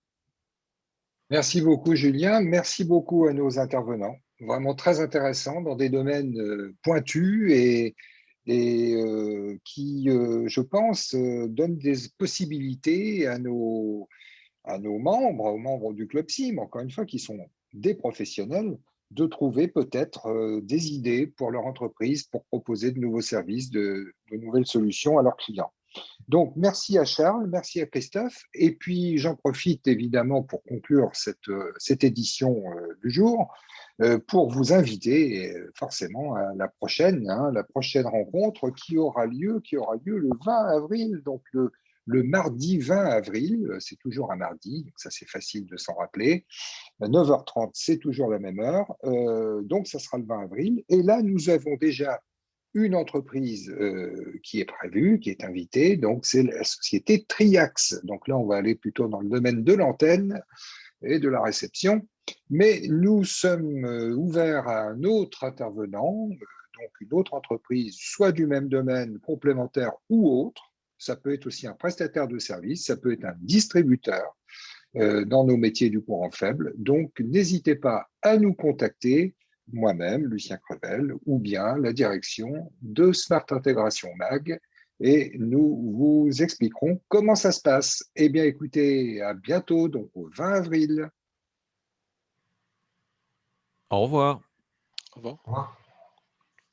Merci beaucoup, Julien. Merci beaucoup à nos intervenants. Vraiment très intéressants dans des domaines pointus et qui, je pense, donnent des possibilités à nos membres, aux membres du Club Sim, encore une fois, qui sont des professionnels, de trouver peut-être des idées pour leur entreprise, pour proposer de nouveaux services, de nouvelles solutions à leurs clients. Donc, merci à Charles, merci à Christophe. Et puis, j'en profite évidemment pour conclure cette édition du jour, pour vous inviter forcément à la prochaine, hein, la prochaine rencontre qui aura lieu le 20 avril, donc le mardi 20 avril, c'est toujours un mardi, donc ça c'est facile de s'en rappeler. À 9h30, c'est toujours la même heure, donc ça sera le 20 avril. Et là, nous avons déjà une entreprise qui est prévue, qui est invitée, donc c'est la société Triax. Donc là, on va aller plutôt dans le domaine de l'antenne et de la réception, mais nous sommes ouverts à un autre intervenant, donc une autre entreprise, soit du même domaine, complémentaire ou autre. Ça peut être aussi un prestataire de service, ça peut être un distributeur dans nos métiers du courant faible. Donc, n'hésitez pas à nous contacter, moi-même, Lucien Crevel, ou bien la direction de Smart Intégration Mag, et nous vous expliquerons comment ça se passe. Eh bien, écoutez, à bientôt, donc au 20 avril. Au revoir. Au revoir. Au revoir.